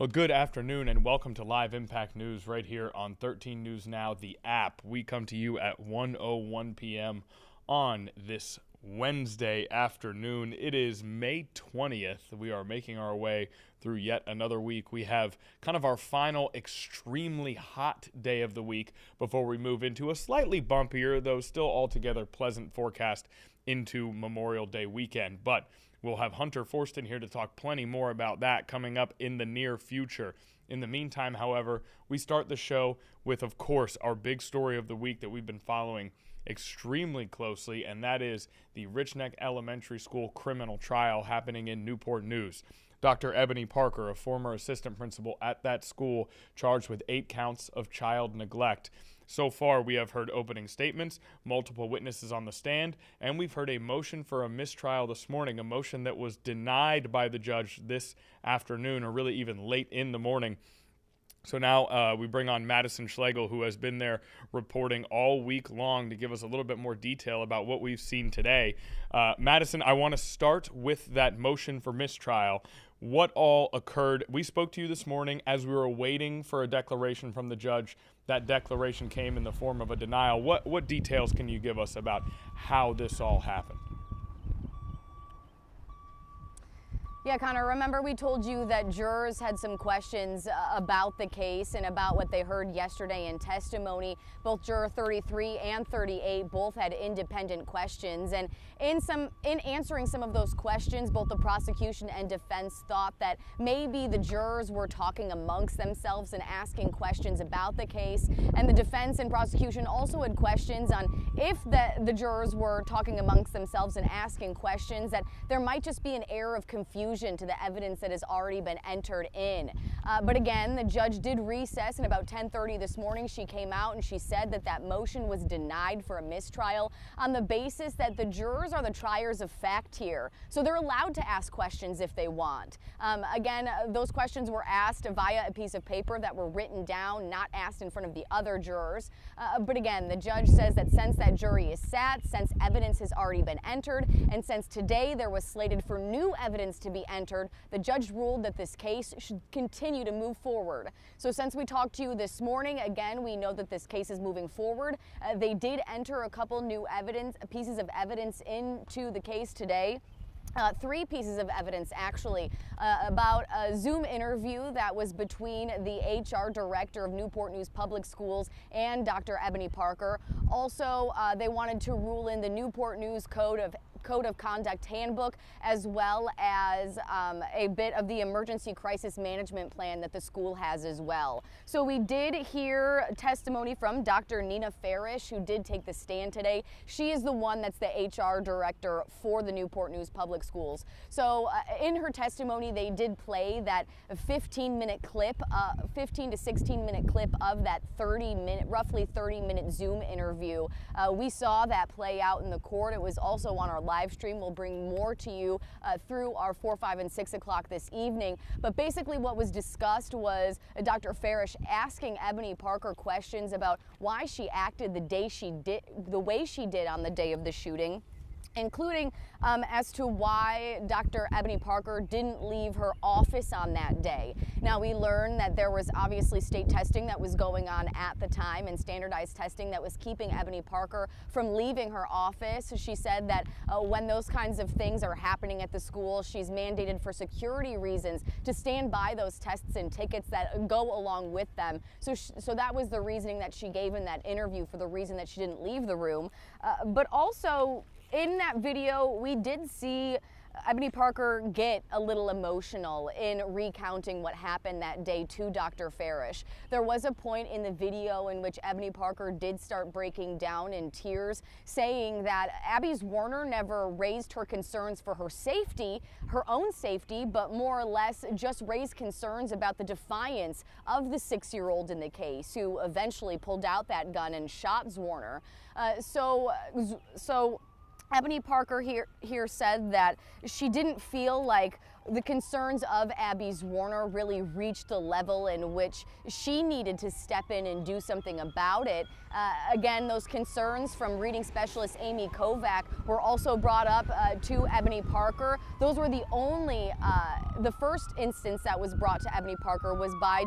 Well, good afternoon and welcome to Live Impact News right here on 13 News Now, the app. We come to you at 1:01 p.m. on this Wednesday afternoon. It is May 20th. We are making our way through yet another week. We have kind of our final extremely hot day of the week before we move into a slightly bumpier, though still altogether pleasant forecast into Memorial Day weekend. But we'll have Hunter Forston here to talk plenty more about that coming up in the near future. In the meantime, however, we start the show with, of course, our big story of the week that we've been following extremely closely, and that is the Richneck Elementary School criminal trial happening in Newport News. Dr. Ebony Parker, a former assistant principal at that school, charged with 8 counts of child neglect. So far, we have heard opening statements, multiple witnesses on the stand, and we've heard a motion for a mistrial this morning, a motion that was denied by the judge this afternoon, or really even late in the morning. So now we bring on Madison Schlegel, who has been there reporting all week long, to give us a little bit more detail about what we've seen today. Madison, I want to start with that motion for mistrial. What all occurred? We spoke to you this morning as we were waiting for a declaration from the judge. That declaration came in the form of a denial. What details can you give us about how this all happened? Yeah, Connor, remember we told you that jurors had some questions about the case and about what they heard yesterday in testimony. Both juror 33 and 38 both had independent questions, and in answering some of those questions, both the prosecution and defense thought that maybe the jurors were talking amongst themselves and asking questions about the case, and the defense and prosecution also had questions on if the jurors were talking amongst themselves and asking questions, that there might just be an air of confusion to the evidence that has already been entered in. But again, the judge did recess, and about 10:30 this morning she came out and she said that that motion was denied for a mistrial on the basis that the jurors are the triers of fact here, so they're allowed to ask questions if they want. Again, those questions were asked via a piece of paper that were written down, not asked in front of the other jurors. But again, the judge says that since that jury is sat, since evidence has already been entered, and since today there was slated for new evidence to be entered, the judge ruled that this case should continue to move forward. So since we talked to you this morning, again, we know that this case is moving forward. They did enter a couple new pieces of evidence into the case today. 3 pieces of evidence, actually, about a Zoom interview that was between the HR director of Newport News Public Schools and Dr. Ebony Parker. Also, they wanted to rule in the Newport News Code of Conduct Handbook, as well as a bit of the emergency crisis management plan that the school has as well. So we did hear testimony from Dr. Nina Farish, who did take the stand today. She is the one that's the HR director for the Newport News Public Schools. So in her testimony, they did play that 15-minute clip, 15 to 16-minute clip of that roughly 30-minute Zoom interview. We saw that play out in the court. It was also on our live stream. We'll bring more to you through our 4, 5, and 6 o'clock this evening. But basically what was discussed was Dr. Farish asking Ebony Parker questions about why she acted the way she did on the day of the shooting, including as to why Dr. Ebony Parker didn't leave her office on that day. Now, we learned that there was obviously state testing that was going on at the time and standardized testing that was keeping Ebony Parker from leaving her office. She said that when those kinds of things are happening at the school, she's mandated for security reasons to stand by those tests and tickets that go along with them. So that was the reasoning that she gave in that interview for the reason that she didn't leave the room. But also, in that video, we did see Ebony Parker get a little emotional in recounting what happened that day to Dr. Farish. There was a point in the video in which Ebony Parker did start breaking down in tears, saying that Abby Zwerner never raised her concerns for her safety, her own safety, but more or less just raised concerns about the defiance of the 6-year-old in the case, who eventually pulled out that gun and shot Zwerner. So Ebony Parker here said that she didn't feel like the concerns of Abby Zwerner really reached a level in which she needed to step in and do something about it. Again, those concerns from reading specialist Amy Kovac were also brought up to Ebony Parker. Those were the first instance that was brought to Ebony Parker was by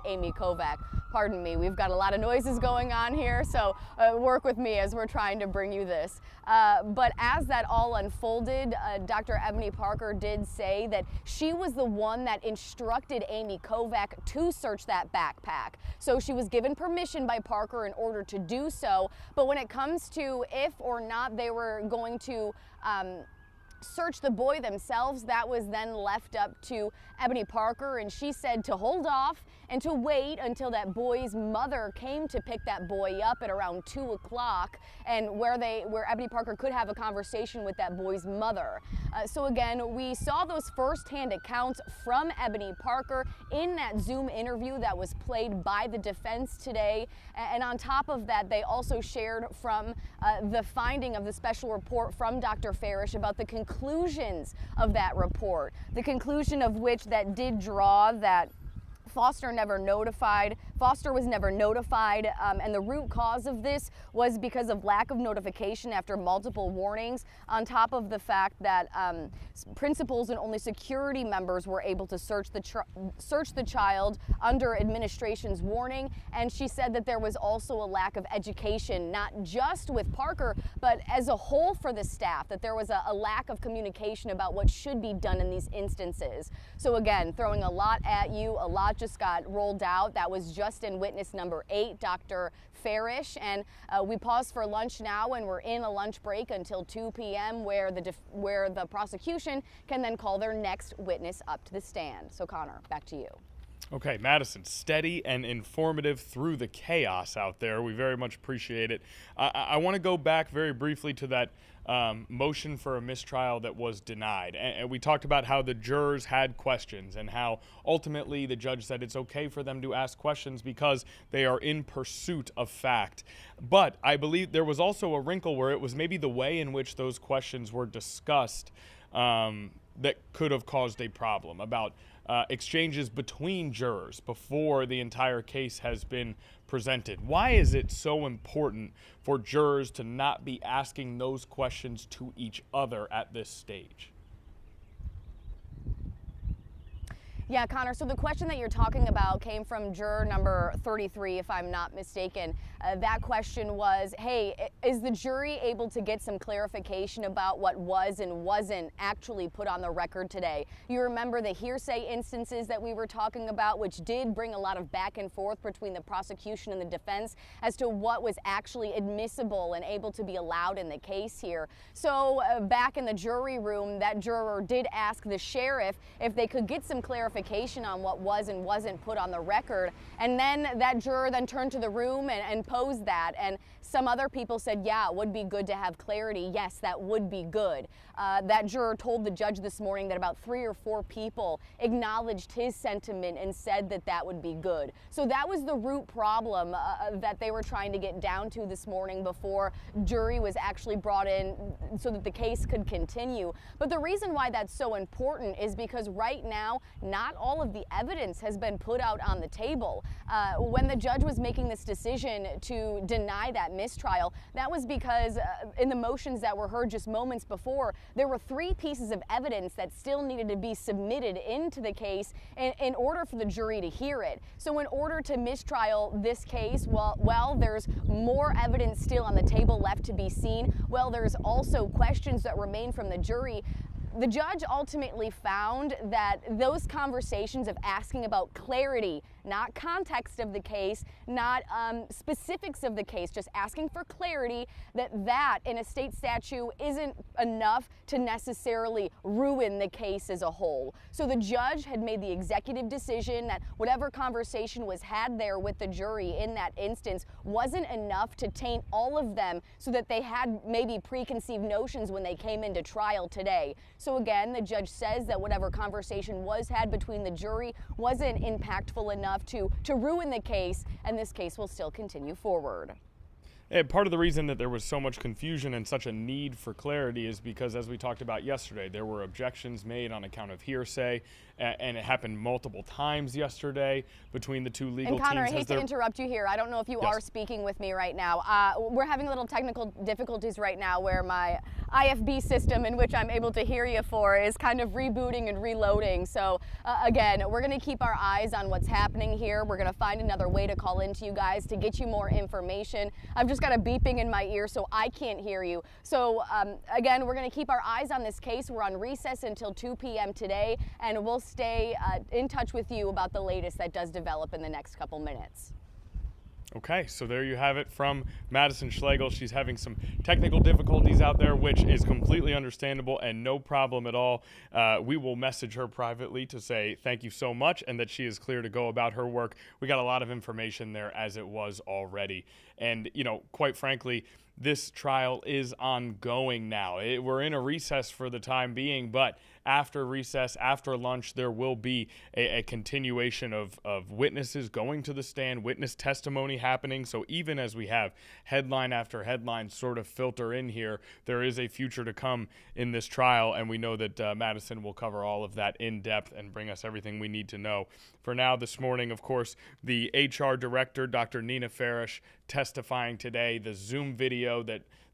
Amy Kovac. Pardon me, we've got a lot of noises going on here, so work with me as we're trying to bring you this. But as that all unfolded, Dr. Ebony Parker did say that she was the one that instructed Amy Kovac to search that backpack. So she was given permission by Parker in order to do so. But when it comes to if or not they were going to search the boy themselves, that was then left up to Ebony Parker, and she said to hold off and to wait until that boy's mother came to pick that boy up at around 2 o'clock, and where Ebony Parker could have a conversation with that boy's mother. So again, we saw those firsthand accounts from Ebony Parker in that Zoom interview that was played by the defense today, and on top of that, they also shared from the finding of the special report from Dr. Farish about the conclusions of that report, the conclusion of which that did draw that Foster was never notified, and the root cause of this was because of lack of notification after multiple warnings, on top of the fact that principals and only security members were able to search the child under administration's warning. And she said that there was also a lack of education, not just with Parker, but as a whole for the staff, that there was a lack of communication about what should be done in these instances. So again, throwing a lot at you, a lot just got rolled out. That was just in witness number 8, Dr. Farish, and we pause for lunch now, and we're in a lunch break until 2 p.m. where the prosecution can then call their next witness up to the stand. So Connor, back to you. Okay, Madison, steady and informative through the chaos out there. We very much appreciate it. I want to go back very briefly to that motion for a mistrial that was denied. And we talked about how the jurors had questions and how ultimately the judge said it's okay for them to ask questions because they are in pursuit of fact. But I believe there was also a wrinkle where it was maybe the way in which those questions were discussed that could have caused a problem about exchanges between jurors before the entire case has been presented. Why is it so important for jurors to not be asking those questions to each other at this stage? Yeah, Connor, so the question that you're talking about came from juror number 33, if I'm not mistaken. That question was, hey, is the jury able to get some clarification about what was and wasn't actually put on the record today? You remember the hearsay instances that we were talking about, which did bring a lot of back and forth between the prosecution and the defense as to what was actually admissible and able to be allowed in the case here. So back in the jury room, that juror did ask the sheriff if they could get some clarification on what was and wasn't put on the record, and then that juror then turned to the room and posed that, and some other people said, yeah, it would be good to have clarity. Yes, that would be good. That juror told the judge this morning that about 3 or 4 people acknowledged his sentiment and said that that would be good. So that was the root problem that they were trying to get down to this morning before jury was actually brought in so that the case could continue. But the reason why that's so important is because right now, not all of the evidence has been put out on the table. When the judge was making this decision to deny that mistrial, that was because in the motions that were heard just moments before, there were 3 pieces of evidence that still needed to be submitted into the case in order for the jury to hear it. So in order to mistrial this case, well, there's more evidence still on the table left to be seen. Well, there's also questions that remain from the jury. The judge ultimately found that those conversations of asking about clarity, not context of the case, not specifics of the case, just asking for clarity, that in a state statute isn't enough to necessarily ruin the case as a whole. So the judge had made the executive decision that whatever conversation was had there with the jury in that instance wasn't enough to taint all of them so that they had maybe preconceived notions when they came into trial today. So again, the judge says that whatever conversation was had between the jury wasn't impactful enough to ruin the case, and this case will still continue forward. Part of the reason that there was so much confusion and such a need for clarity is because, as we talked about yesterday, there were objections made on account of hearsay, and it happened multiple times yesterday between the two legal teams. And Connor, teams. I hate to interrupt you here. I don't know if you are speaking with me right now. We're having a little technical difficulties right now where my IFB system, in which I'm able to hear you for, is kind of rebooting and reloading. So again, we're going to keep our eyes on what's happening here. We're going to find another way to call into you guys to get you more information. I've just got a beeping in my ear, so I can't hear you. So again, we're going to keep our eyes on this case. We're on recess until 2 p.m. today, and we'll stay in touch with you about the latest that does develop in the next couple minutes. Okay, so there you have it from Madison Schlegel. She's having some technical difficulties out there, which is completely understandable and no problem at all. We will message her privately to say thank you so much and that she is clear to go about her work. We got a lot of information there as it was already. And, you know, quite frankly, this trial is ongoing now. We're in a recess for the time being, but after recess, after lunch, there will be a continuation of witnesses going to the stand, witness testimony happening. So even as we have headline after headline sort of filter in here, there is a future to come in this trial, and we know that Madison will cover all of that in depth and bring us everything we need to know. For now, this morning, of course, the HR director, Dr. Nina Farish, testifying today, the Zoom video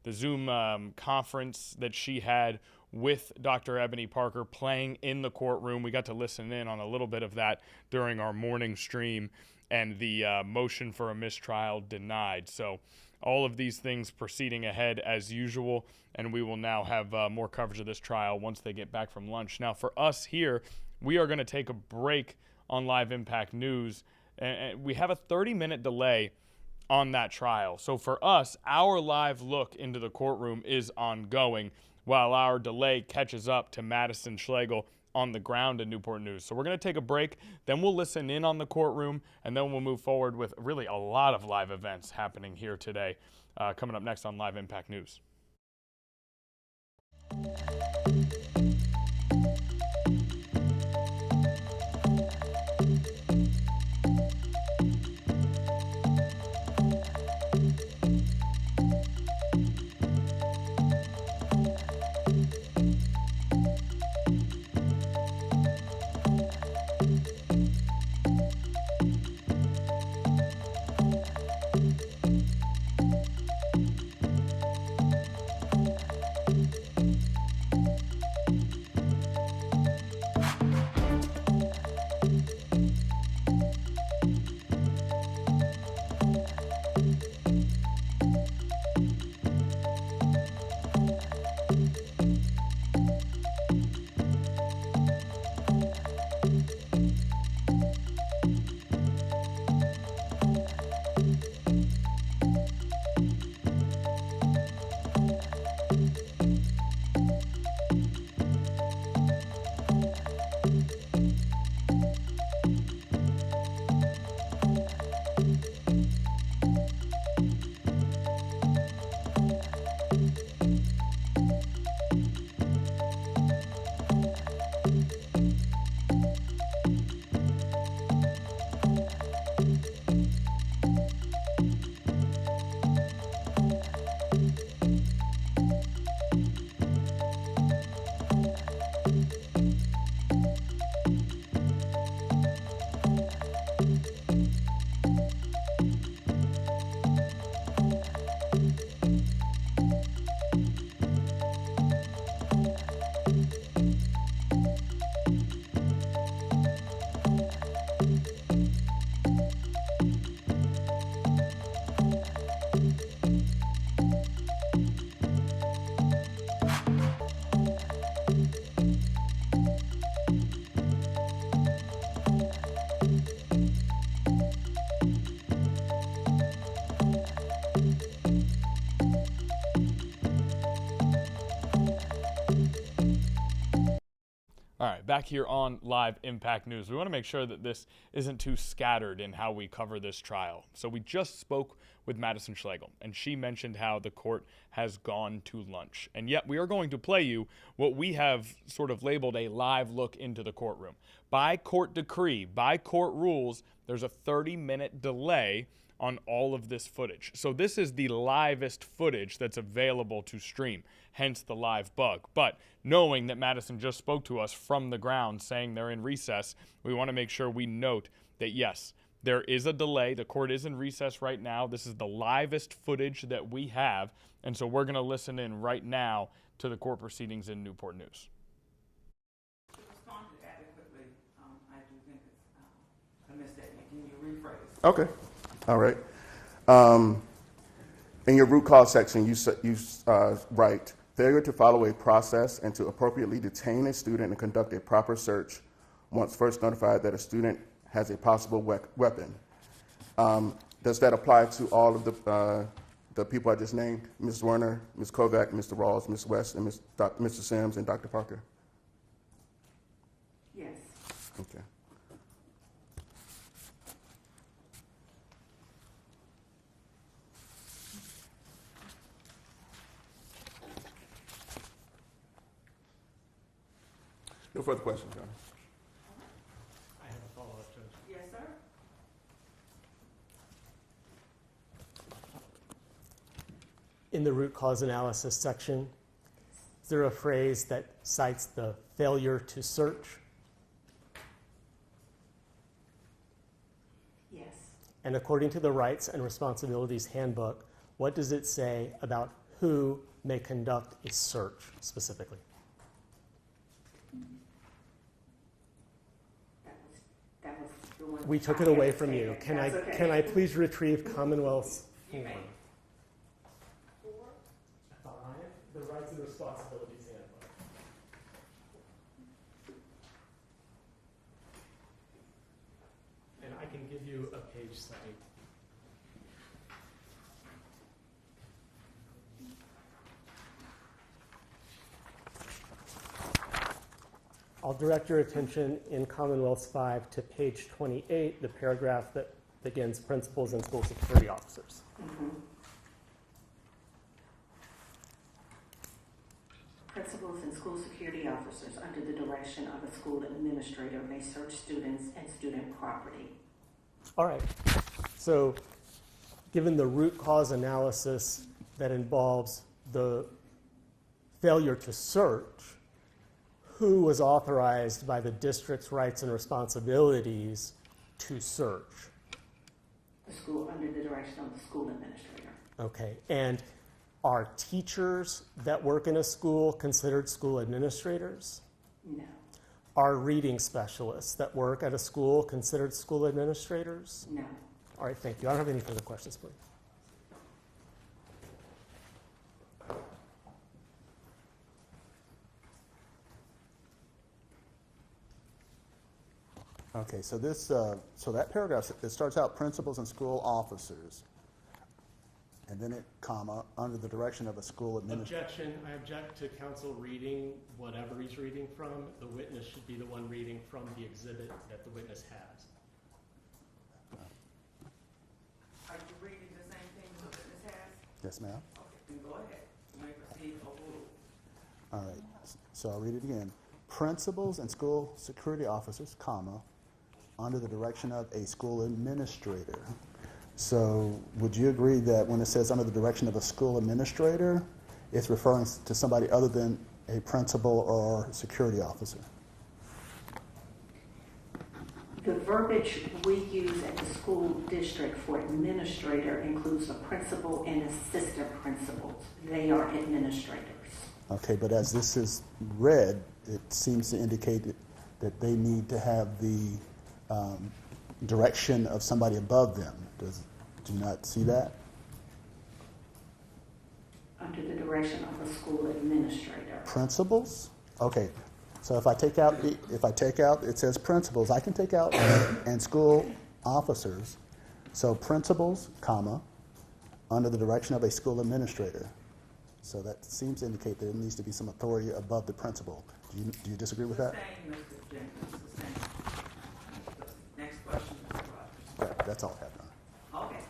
the Zoom conference that she had with Dr. Ebony Parker playing in the courtroom. We got to listen in on a little bit of that during our morning stream, and the motion for a mistrial denied. So all of these things proceeding ahead as usual, and we will now have more coverage of this trial once they get back from lunch. Now, for us here, we are going to take a break on Live Impact News, and we have a 30-minute delay on that trial. So for us, our live look into the courtroom is ongoing while our delay catches up to Madison Schlegel on the ground in Newport News. So we're going to take a break, then we'll listen in on the courtroom, and then we'll move forward with really a lot of live events happening here today. Coming up next on Live Impact News. All right, back here on Live Impact News. We want to make sure that this isn't too scattered in how we cover this trial. So we just spoke with Madison Schlegel, and she mentioned how the court has gone to lunch. And yet we are going to play you what we have sort of labeled a live look into the courtroom. By court decree, by court rules, there's a 30-minute delay on all of this footage. So this is the livest footage that's available to stream, hence the live bug. But knowing that Madison just spoke to us from the ground saying they're in recess, we want to make sure we note that, yes, there is a delay. The court is in recess right now. This is the livest footage that we have. And so we're going to listen in right now to the court proceedings in Newport News. To respond to that quickly, I do think it's a misstatement. Can you rephrase? Okay. All right. In your root cause section, you write, failure to follow a process and to appropriately detain a student and conduct a proper search once first notified that a student has a possible weapon. Does that apply to all of the people I just named? Ms. Zwerner, Ms. Kovac, Mr. Rawls, Ms. West, and Mr. Sims, and Dr. Parker? Yes. Okay. No further questions, Your Honor. I have a follow-up, Judge. Yes, sir. In the root cause analysis section, is there a phrase that cites the failure to search? Yes. And according to the Rights and Responsibilities Handbook, what does it say about who may conduct a search specifically? That was the one. We took it away from you. Can I please retrieve Commonwealth's You may. the Rights and Responsibilities Handbook? And I can give you a page cite. I'll direct your attention in Commonwealth's 5 to page 28, the paragraph that begins principals and school security officers. Mm-hmm. Principals and school security officers, under the direction of a school administrator, may search students and student property. All right. So given the root cause analysis that involves the failure to search, who was authorized by the district's rights and responsibilities to search? The school, under the direction of the school administrator. Okay. And are teachers that work in a school considered school administrators? No. Are reading specialists that work at a school considered school administrators? No. All right, thank you. I don't have any further questions, please. Okay, so this, so that paragraph, it starts out principals and school officers, and then it, comma, under the direction of a school administrator. Objection. I object to counsel reading whatever he's reading from. The witness should be the one reading from the exhibit that the witness has. Are you reading the same thing the witness has? Yes, ma'am. Okay, then go ahead. You may proceed. Overruled. All right, so I'll read it again. Principals and school security officers, comma, under the direction of a school administrator. So would you agree that when it says under the direction of a school administrator, it's referring to somebody other than a principal or security officer? The verbiage we use at the school district for administrator includes a principal and assistant principals. They are administrators. Okay, but as this is read, it seems to indicate that they need to have the direction of somebody above them. Do you not see that? Under the direction of a school administrator. Principals? Okay, so if I take out it says principals, I can take out and school officers. So principals, comma, under the direction of a school administrator. So that seems to indicate that there needs to be some authority above the principal. Do you disagree with that? Same, Mr. Jenkins, the same. Next question, Mr. Rogers. Okay, that's all I have, Your Honor. Okay,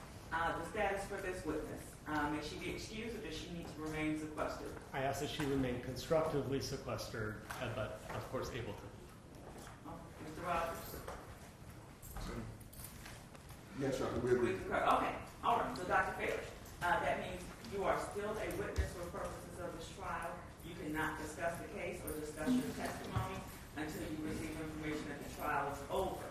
the status for this witness, may she be excused or does she need to remain sequestered? I ask that she remain constructively sequestered, but of course able to. Mr. Rogers? Yes, Your Honor. We concur. Okay, All right, so Dr. Fairley, that means you are still a witness for purposes of this trial. You cannot discuss the case or discuss your testimony until you receive information that the trial is over.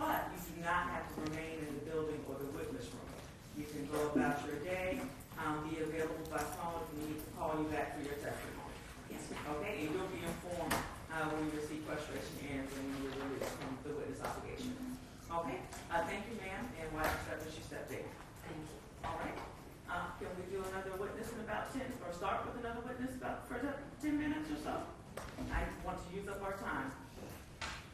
But you do not have to remain in the building or the witness room. You can go about your day, be available by phone if we need to call you back for your testimony. Yes, ma'am. Okay, and you'll be informed when you receive frustration ends and when you're released from the witness obligation. Okay, thank you, ma'am, and why accept as you step in. Thank you. All right, can we do another witness in about 10, or start with another witness about for 10 minutes or so? I want to use up our time.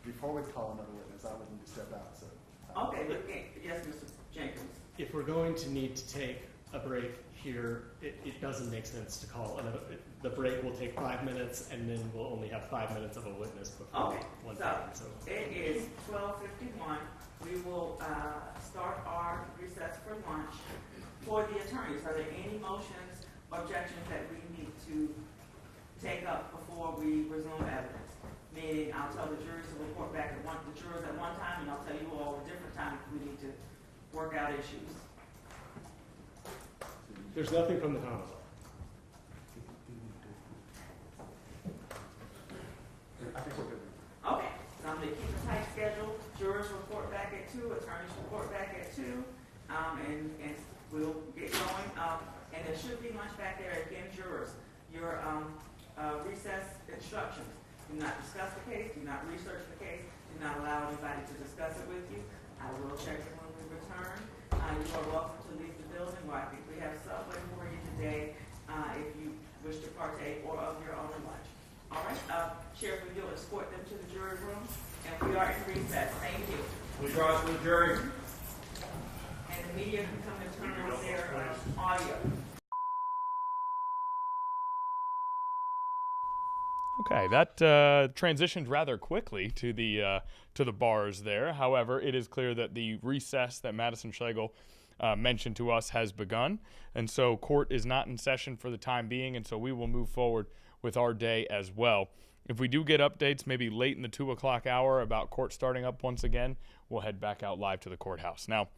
Before we call another witness, I would need to step out, so. Okay, yes, Mr. Jenkins. If we're going to need to take a break here, it doesn't make sense to call another. The break will take 5 minutes, and then we'll only have 5 minutes of a witness before Okay, one so time. So it is 12:51. We will start our recess for lunch. For the attorneys, are there any motions, objections that we need to take up before we resume evidence? Meaning, I'll tell the juries to report back at the jurors at one time, and I'll tell you all a different time if we need to work out issues. there's nothing from the Commonwealth. I think we're good. Okay, so I'm going to keep a tight schedule. Jurors report back at 2, attorneys report back at 2, and we'll get going. And there should be lunch back there. Again, jurors, your recess instructions. Do not discuss the case. Do not research the case. Do not allow anybody to discuss it with you. I will check it when we return. You are welcome to leave the building, where I think we have Subway for you today if you wish to partake, or of your own lunch. All right, Sheriff, you'll escort them to the jury room, and we are in recess. Thank you. We draw to the jury. And the media can come and turn on their audio. Okay, that transitioned rather quickly to the bars there. However, it is clear that the recess that Madison Schlegel mentioned to us has begun, and so court is not in session for the time being, and so we will move forward with our day as well. If we do get updates, maybe late in the 2 o'clock hour about court starting up once again, we'll head back out live to the courthouse. Now,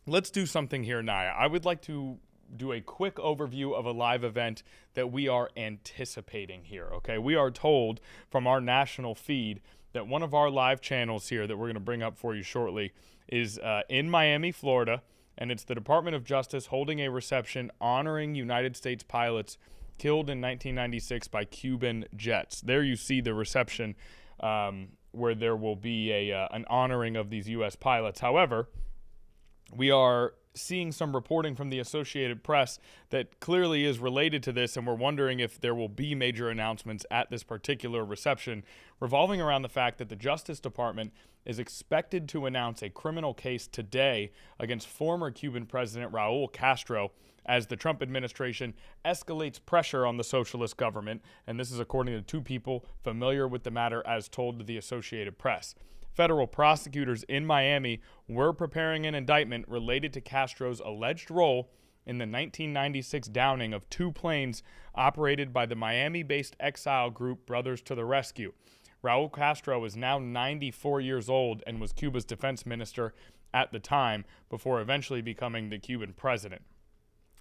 let's do something here, Naya. I would like to do a quick overview of a live event that we are anticipating here, okay? We are told from our national feed that one of our live channels here that we're going to bring up for you shortly is in Miami, Florida, and it's the Department of Justice holding a reception honoring United States pilots killed in 1996 by Cuban jets. There you see the reception where there will be an honoring of these U.S. pilots. However, we are seeing some reporting from the Associated Press that clearly is related to this, and we're wondering if there will be major announcements at this particular reception revolving around the fact that the Justice Department is expected to announce a criminal case today against former Cuban President Raul Castro as the Trump administration escalates pressure on the socialist government, and this is according to 2 people familiar with the matter as told to the Associated Press. Federal prosecutors in Miami were preparing an indictment related to Castro's alleged role in the 1996 downing of 2 planes operated by the Miami-based exile group Brothers to the Rescue. Raul Castro is now 94 years old and was Cuba's defense minister at the time before eventually becoming the Cuban president.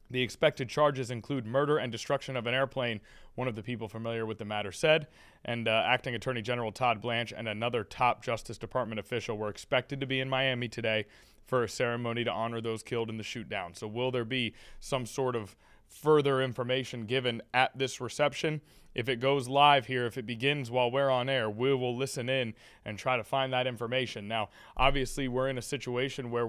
The expected charges include murder and destruction of an airplane, one of the people familiar with the matter said, and Acting Attorney General Todd Blanche and another top Justice Department official were expected to be in Miami today for a ceremony to honor those killed in the shoot-down. So will there be some sort of further information given at this reception? If it goes live here, if it begins while we're on air, we will listen in and try to find that information. Now, obviously, we're in a situation where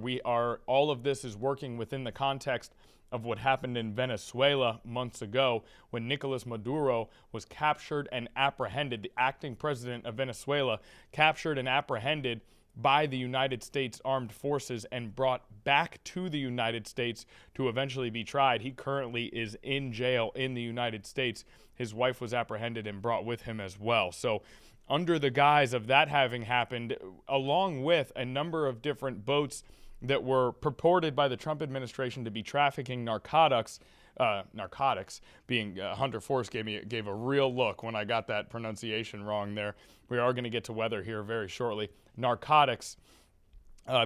all of this is working within the context of what happened in Venezuela months ago when Nicolas Maduro was captured and apprehended, the acting president of Venezuela, captured and apprehended by the United States Armed Forces and brought back to the United States to eventually be tried. He currently is in jail in the United States. His wife was apprehended and brought with him as well. So under the guise of that having happened, along with a number of different boats that were purported by the Trump administration to be trafficking narcotics, being Hunter Force gave a real look when I got that pronunciation wrong there. We are going to get to weather here very shortly. Narcotics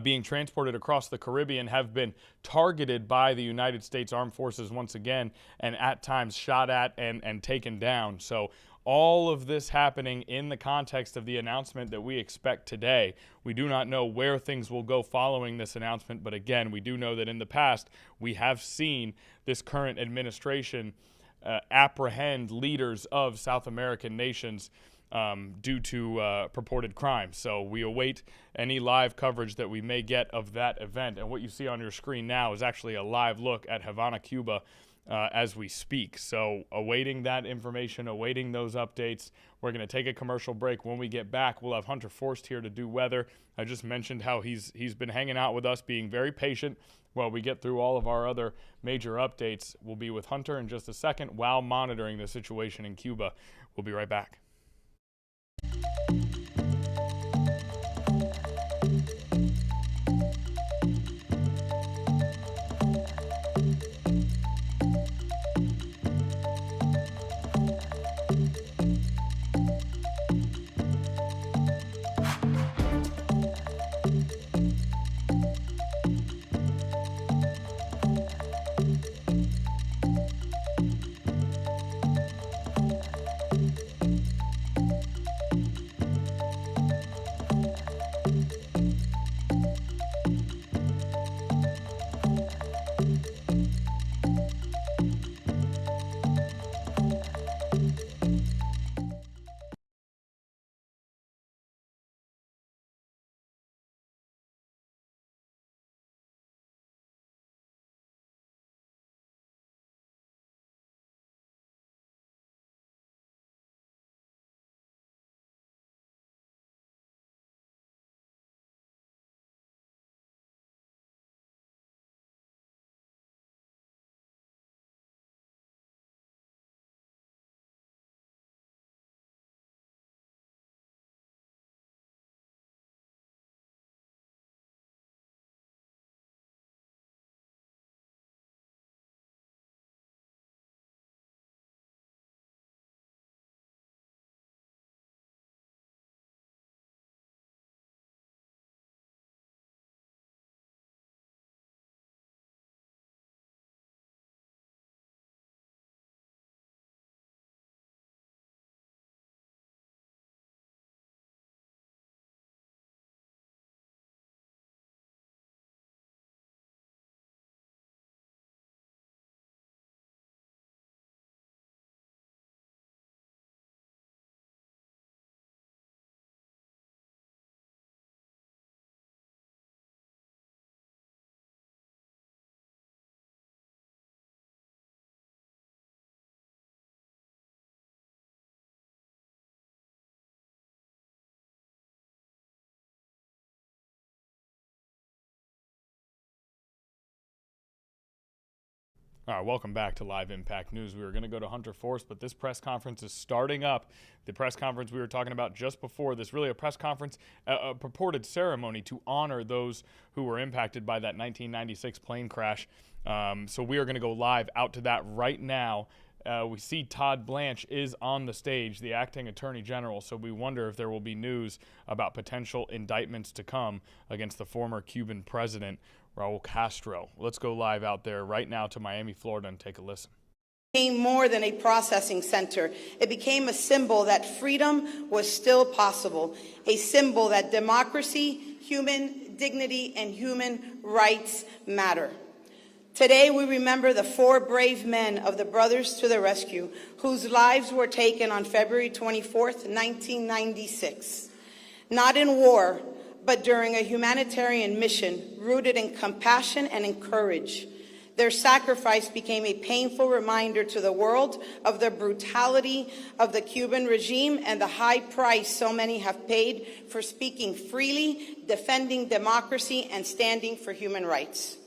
being transported across the Caribbean have been targeted by the United States Armed Forces once again, and at times shot at and taken down. So all of this happening in the context of the announcement that we expect today. We do not know where things will go following this announcement, but again, we do know that in the past we have seen this current administration apprehend leaders of South American nations due to purported crimes. So we await any live coverage that we may get of that event. And what you see on your screen now is actually a live look at Havana, Cuba, as we speak. So awaiting that information, awaiting those updates. We're going to take a commercial break. When we get back, we'll have Hunter Forst here to do weather. I just mentioned how he's been hanging out with us, being very patient while we get through all of our other major updates. We'll be with Hunter in just a second while monitoring the situation in Cuba. We'll be right back. All right, welcome back to Live Impact News. We were going to go to Hunter Forst, but this press conference is starting up. The press conference we were talking about just before this, really a press conference, a purported ceremony to honor those who were impacted by that 1996 plane crash. So we are going to go live out to that right now. We see Todd Blanche is on the stage, the acting attorney general, so we wonder if there will be news about potential indictments to come against the former Cuban president, Raul Castro. Let's go live out there right now to Miami, Florida, and take a listen. Became more than a processing center. It became a symbol that freedom was still possible, a symbol that democracy, human dignity, and human rights matter. Today, we remember the 4 brave men of the Brothers to the Rescue, whose lives were taken on February 24th, 1996. Not in war, but during a humanitarian mission rooted in compassion and in courage. Their sacrifice became a painful reminder to the world of the brutality of the Cuban regime and the high price so many have paid for speaking freely, defending democracy, and standing for human rights.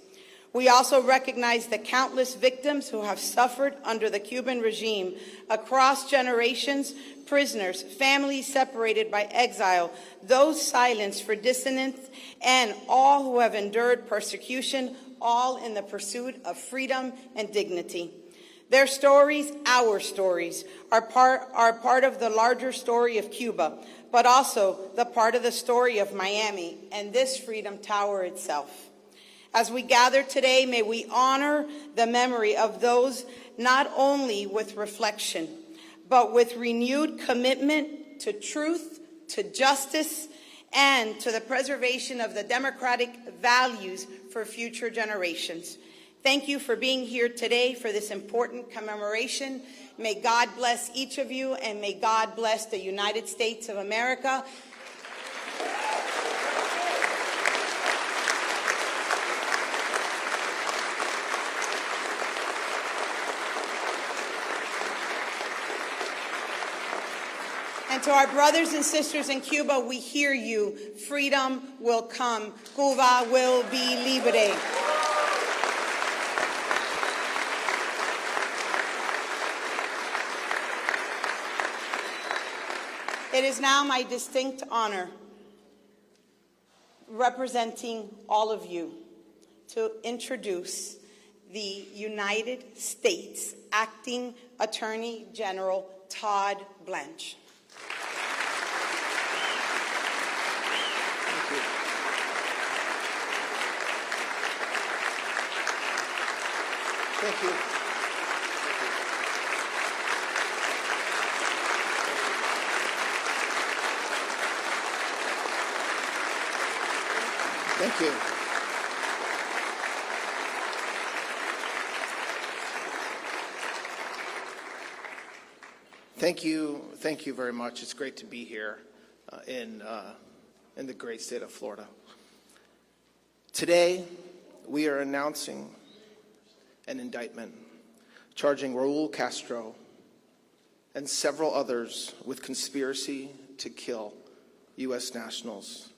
We also recognize the countless victims who have suffered under the Cuban regime across generations, prisoners, families separated by exile, those silenced for dissonance, and all who have endured persecution, all in the pursuit of freedom and dignity. Their stories, our stories, are part of the larger story of Cuba, but also the part of the story of Miami and this Freedom Tower itself. As we gather today, may we honor the memory of those not only with reflection, but with renewed commitment to truth, to justice, and to the preservation of the democratic values for future generations. Thank you for being here today for this important commemoration. May God bless each of you, and may God bless the United States of America. And to our brothers and sisters in Cuba, we hear you. Freedom will come. Cuba will be libre. It is now my distinct honor, representing all of you, to introduce the United States Acting Attorney General Todd Blanche. Thank you. Thank you. Thank you very much. It's great to be here in the great state of Florida. Today, we are announcing an indictment charging Raul Castro and several others with conspiracy to kill U.S. nationals.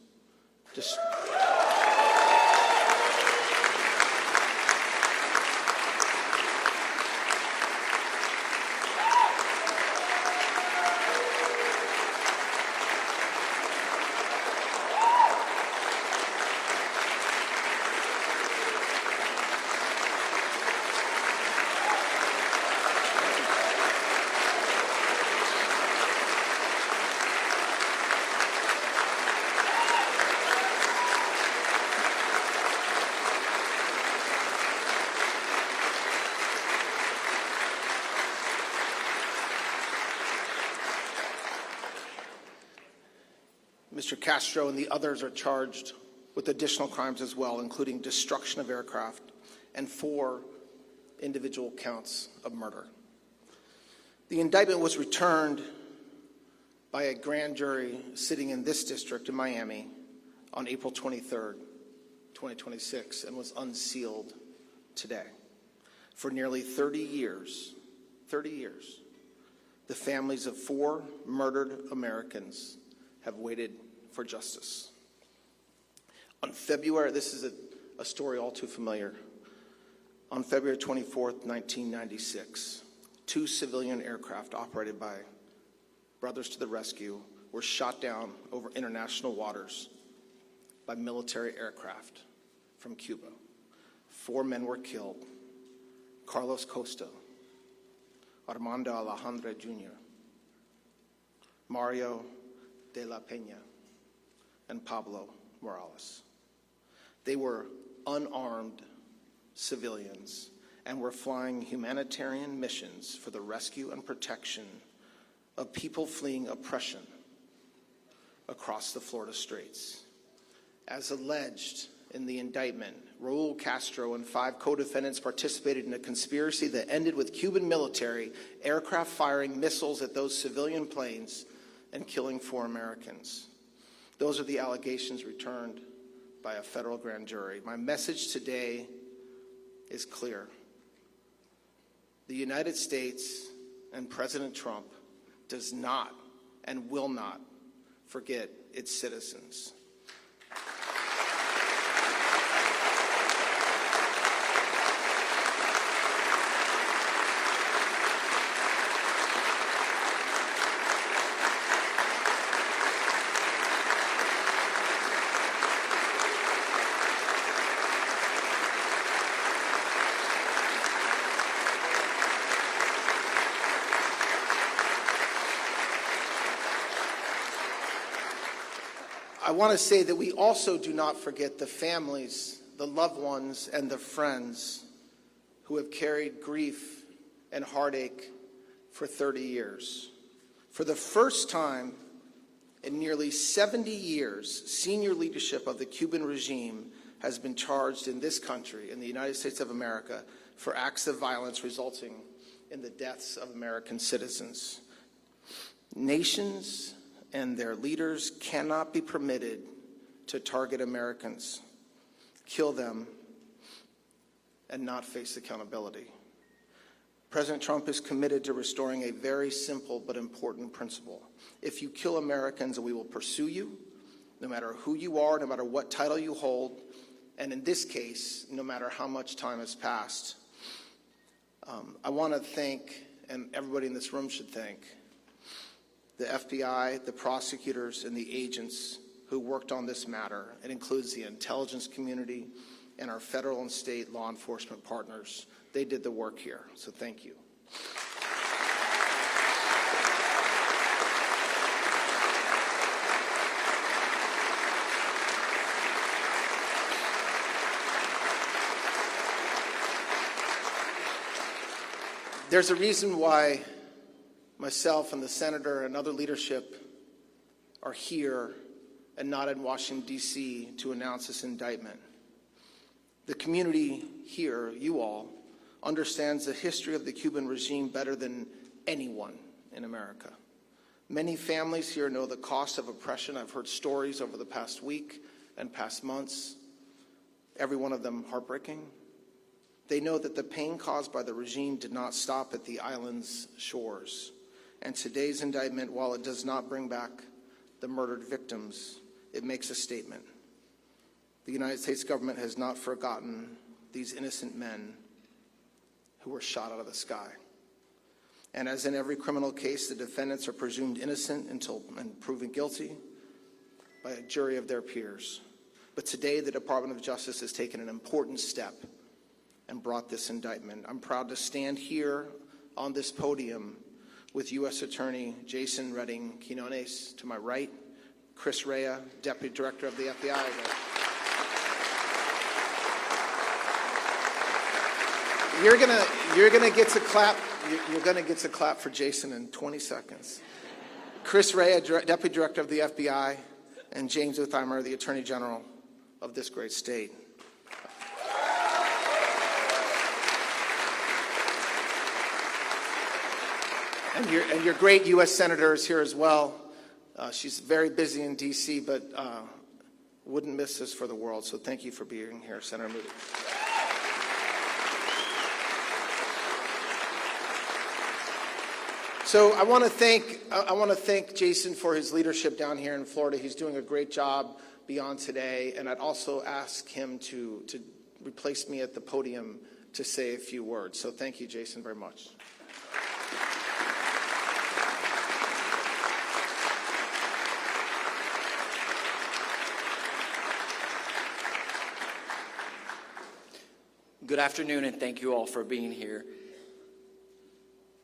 Mr. Castro and the others are charged with additional crimes as well, including destruction of aircraft and 4 individual counts of murder. The indictment was returned by a grand jury sitting in this district in Miami on April 23rd, 2026, and was unsealed today. For nearly 30 years, the families of 4 murdered Americans have waited for justice. On February, this is a story all too familiar. On February 24th, 1996, 2 civilian aircraft operated by Brothers to the Rescue were shot down over international waters by military aircraft from Cuba. 4 men were killed: Carlos Costa, Armando Alejandro Jr., Mario de la Peña, and Pablo Morales. They were unarmed civilians and were flying humanitarian missions for the rescue and protection of people fleeing oppression across the Florida Straits. As alleged in the indictment, Raul Castro and 5 co-defendants participated in a conspiracy that ended with Cuban military aircraft firing missiles at those civilian planes and killing 4 Americans. Those are the allegations returned by a federal grand jury. My message today is clear. The United States and President Trump does not and will not forget its citizens. I want to say that we also do not forget the families, the loved ones, and the friends who have carried grief and heartache for 30 years. For the first time in nearly 70 years, senior leadership of the Cuban regime has been charged in this country, in the United States of America, for acts of violence resulting in the deaths of American citizens. Nations and their leaders cannot be permitted to target Americans, kill them, and not face accountability. President Trump is committed to restoring a very simple but important principle. If you kill Americans, we will pursue you, no matter who you are, no matter what title you hold, and in this case, no matter how much time has passed. I want to thank, and everybody in this room should thank, the FBI, the prosecutors, and the agents who worked on this matter. It includes the intelligence community and our federal and state law enforcement partners. They did the work here, so thank you. There's a reason why myself and the senator and other leadership are here and not in Washington, D.C. to announce this indictment. The community here, you all, understands the history of the Cuban regime better than anyone in America. Many families here know the cost of oppression. I've heard stories over the past week and past months, every one of them heartbreaking. They know that the pain caused by the regime did not stop at the island's shores. And today's indictment, while it does not bring back the murdered victims, it makes a statement. The United States government has not forgotten these innocent men who were shot out of the sky. And as in every criminal case, the defendants are presumed innocent until proven guilty by a jury of their peers. But today, the Department of Justice has taken an important step and brought this indictment. I'm proud to stand here on this podium with U.S. Attorney Jason Redding Quinones to my right, Chris Rea, Deputy Director of the FBI. You're gonna get to clap. You're gonna get to clap for Jason in 20 seconds. Chris Rea, Deputy Director of the FBI, and James Utheimer, the Attorney General of this great state. And your great U.S. Senator is here as well. She's very busy in D.C., but wouldn't miss this for the world. So thank you for being here, Senator Moody. So I want to thank Jason for his leadership down here in Florida. He's doing a great job beyond today, and I'd also ask him to replace me at the podium to say a few words. So thank you, Jason, very much. Good afternoon, and thank you all for being here.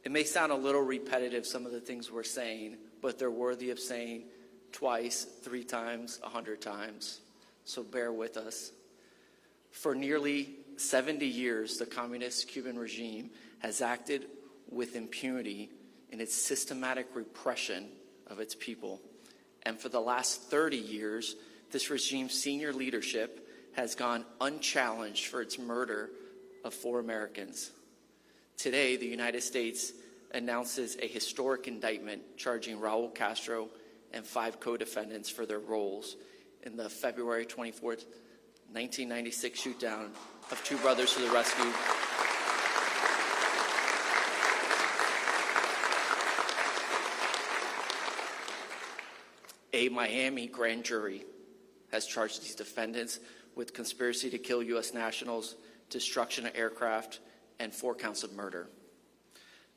It may sound a little repetitive, some of the things we're saying, but they're worthy of saying twice, 3 times, 100 times. So bear with us. For nearly 70 years, the communist Cuban regime has acted with impunity in its systematic repression of its people. And for the last 30 years, this regime's senior leadership has gone unchallenged for its murder of 4 Americans. Today, the United States announces a historic indictment charging Raul Castro and 5 co-defendants for their roles in the February 24th, 1996 shootdown of 2 brothers to the rescue. A Miami grand jury has charged these defendants with conspiracy to kill U.S. nationals, destruction of aircraft, and 4 counts of murder.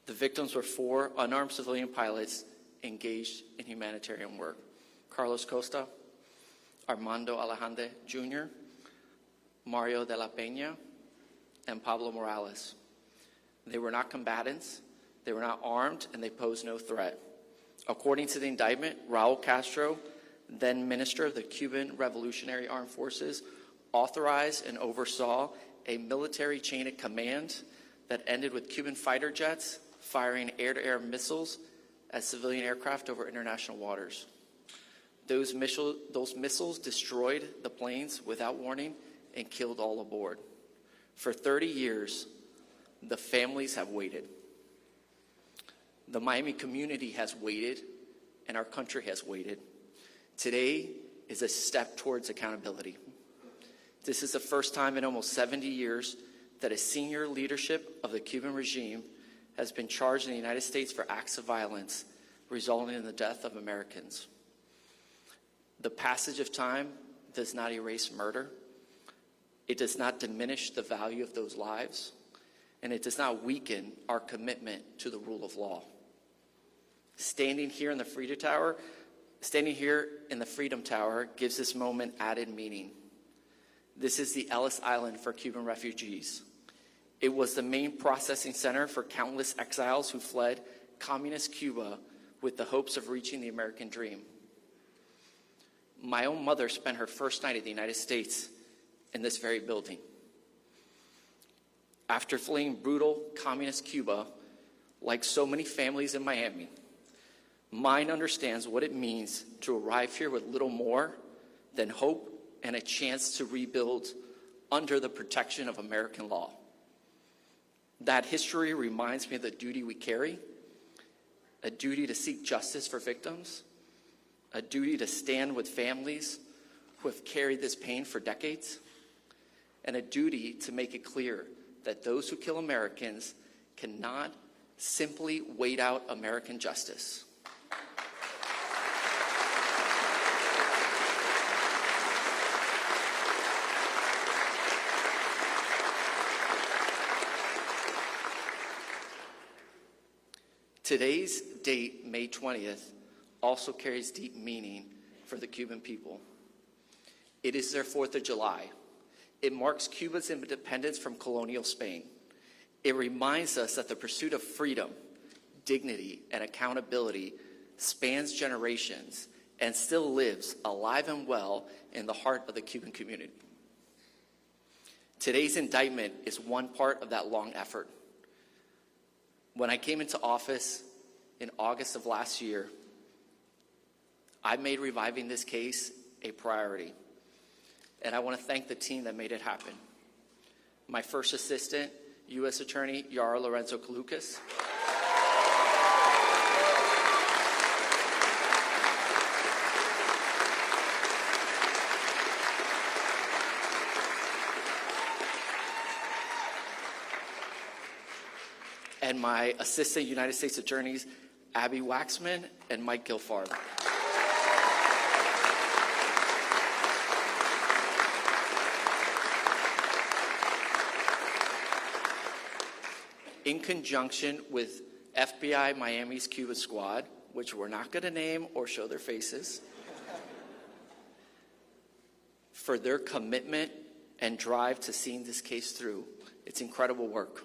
The victims were 4 unarmed civilian pilots engaged in humanitarian work: Carlos Costa, Armando Alejandre Jr., Mario de la Peña, and Pablo Morales. They were not combatants, they were not armed, and they posed no threat. According to the indictment, Raul Castro then Minister of the Cuban Revolutionary Armed Forces, authorized and oversaw a military chain of command that ended with Cuban fighter jets firing air-to-air missiles at civilian aircraft over international waters. Those missiles destroyed the planes without warning and killed all aboard. For 30 years, the families have waited. The Miami community has waited, and our country has waited. Today is a step towards accountability. This is the first time in almost 70 years that a senior leadership of the Cuban regime has been charged in the United States for acts of violence resulting in the death of Americans. The passage of time does not erase murder. It does not diminish the value of those lives, and it does not weaken our commitment to the rule of law. Standing here in the Freedom Tower gives this moment added meaning. This is the Ellis Island for Cuban refugees. It was the main processing center for countless exiles who fled communist Cuba with the hopes of reaching the American dream. My own mother spent her first night in the United States in this very building. After fleeing brutal communist Cuba, like so many families in Miami, mine understands what it means to arrive here with little more than hope and a chance to rebuild under the protection of American law. That history reminds me of the duty we carry, a duty to seek justice for victims, a duty to stand with families who have carried this pain for decades, and a duty to make it clear that those who kill Americans cannot simply wait out American justice. Today's date, May 20th, also carries deep meaning for the Cuban people. It is their 4th of July. It marks Cuba's independence from colonial Spain. It reminds us that the pursuit of freedom, dignity, and accountability spans generations and still lives alive and well in the heart of the Cuban community. Today's indictment is one part of that long effort. When I came into office in August of last year, I made reviving this case a priority. And I want to thank the team that made it happen. My first assistant, U.S. Attorney Yara Lorenzo Kalukas. And my assistant United States Attorneys, Abby Waxman and Mike Guilfard. In conjunction with FBI Miami's Cuba Squad, which we're not going to name or show their faces, for their commitment and drive to seeing this case through. It's incredible work.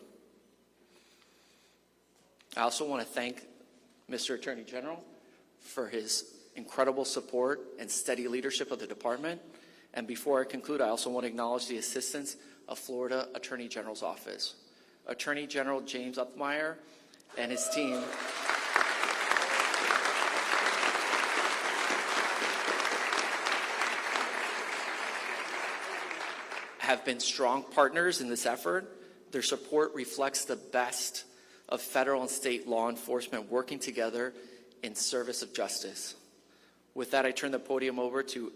I also want to thank Mr. Attorney General for his incredible support and steady leadership of the department. And before I conclude, I also want to acknowledge the assistance of Florida Attorney General's office. Attorney General James Upmeyer and his team have been strong partners in this effort. Their support reflects the best of federal and state law enforcement working together in service of justice. With that, I turn the podium over to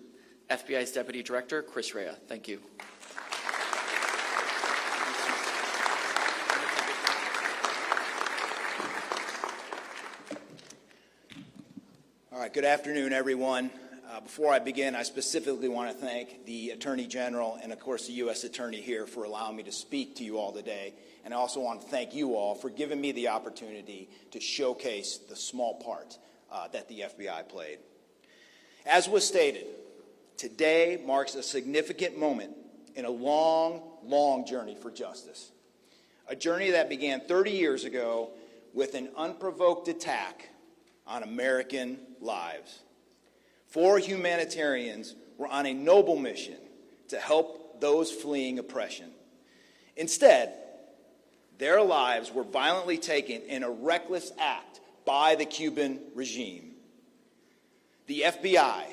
FBI's Deputy Director, Chris Rea. Thank you. All right, good afternoon, everyone. Before I begin, I specifically want to thank the Attorney General and, of course, the U.S. Attorney here for allowing me to speak to you all today. And I also want to thank you all for giving me the opportunity to showcase the small part that the FBI played. As was stated, today marks a significant moment in a long, long journey for justice. A journey that began 30 years ago with an unprovoked attack on American lives. 4 humanitarians were on a noble mission to help those fleeing oppression. Instead, their lives were violently taken in a reckless act by the Cuban regime. The FBI,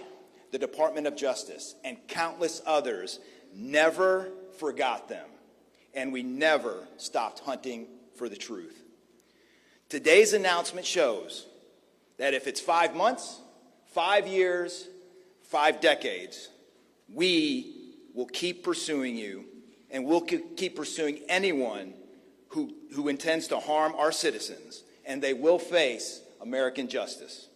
the Department of Justice, and countless others never forgot them, and we never stopped hunting for the truth. Today's announcement shows that if it's 5 months, 5 years, 5 decades, we will keep pursuing you, and we'll keep pursuing anyone who intends to harm our citizens, and they will face American justice.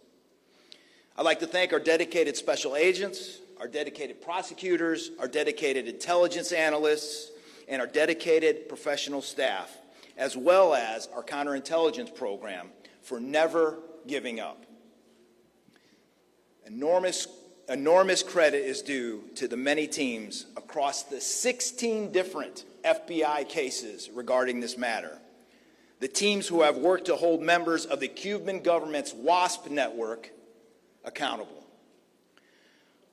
I'd like to thank our dedicated special agents, our dedicated prosecutors, our dedicated intelligence analysts, and our dedicated professional staff, as well as our counterintelligence program, for never giving up. Enormous credit is due to the many teams across the 16 different FBI cases regarding this matter. The teams who have worked to hold members of the Cuban government's WASP network accountable.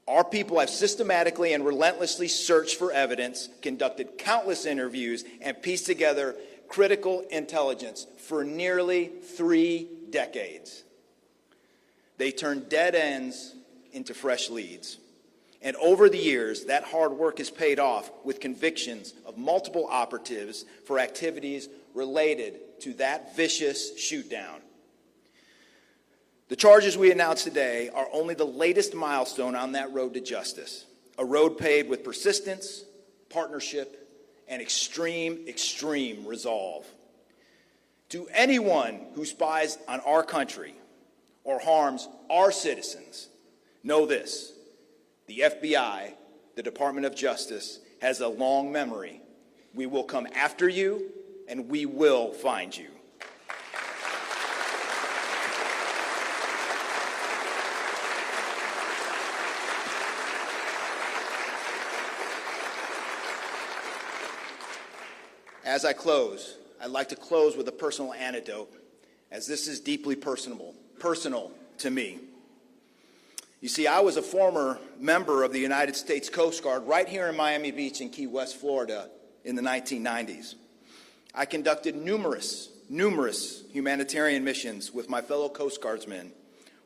Our people have systematically and relentlessly searched for evidence, conducted countless interviews, and pieced together critical intelligence for nearly 3 decades. They turned dead ends into fresh leads. And over the years, that hard work has paid off with convictions of multiple operatives for activities related to that vicious shoot-down. The charges we announced today are only the latest milestone on that road to justice, a road paved with persistence, partnership, and extreme resolve. To anyone who spies on our country or harms our citizens, know this: the FBI, the Department of Justice, has a long memory. We will come after you, and we will find you. As I close, I'd like to close with a personal anecdote, as this is deeply personal to me. You see, I was a former member of the United States Coast Guard right here in Miami Beach in Key West, Florida in the 1990s. I conducted numerous humanitarian missions with my fellow Coast Guardsmen,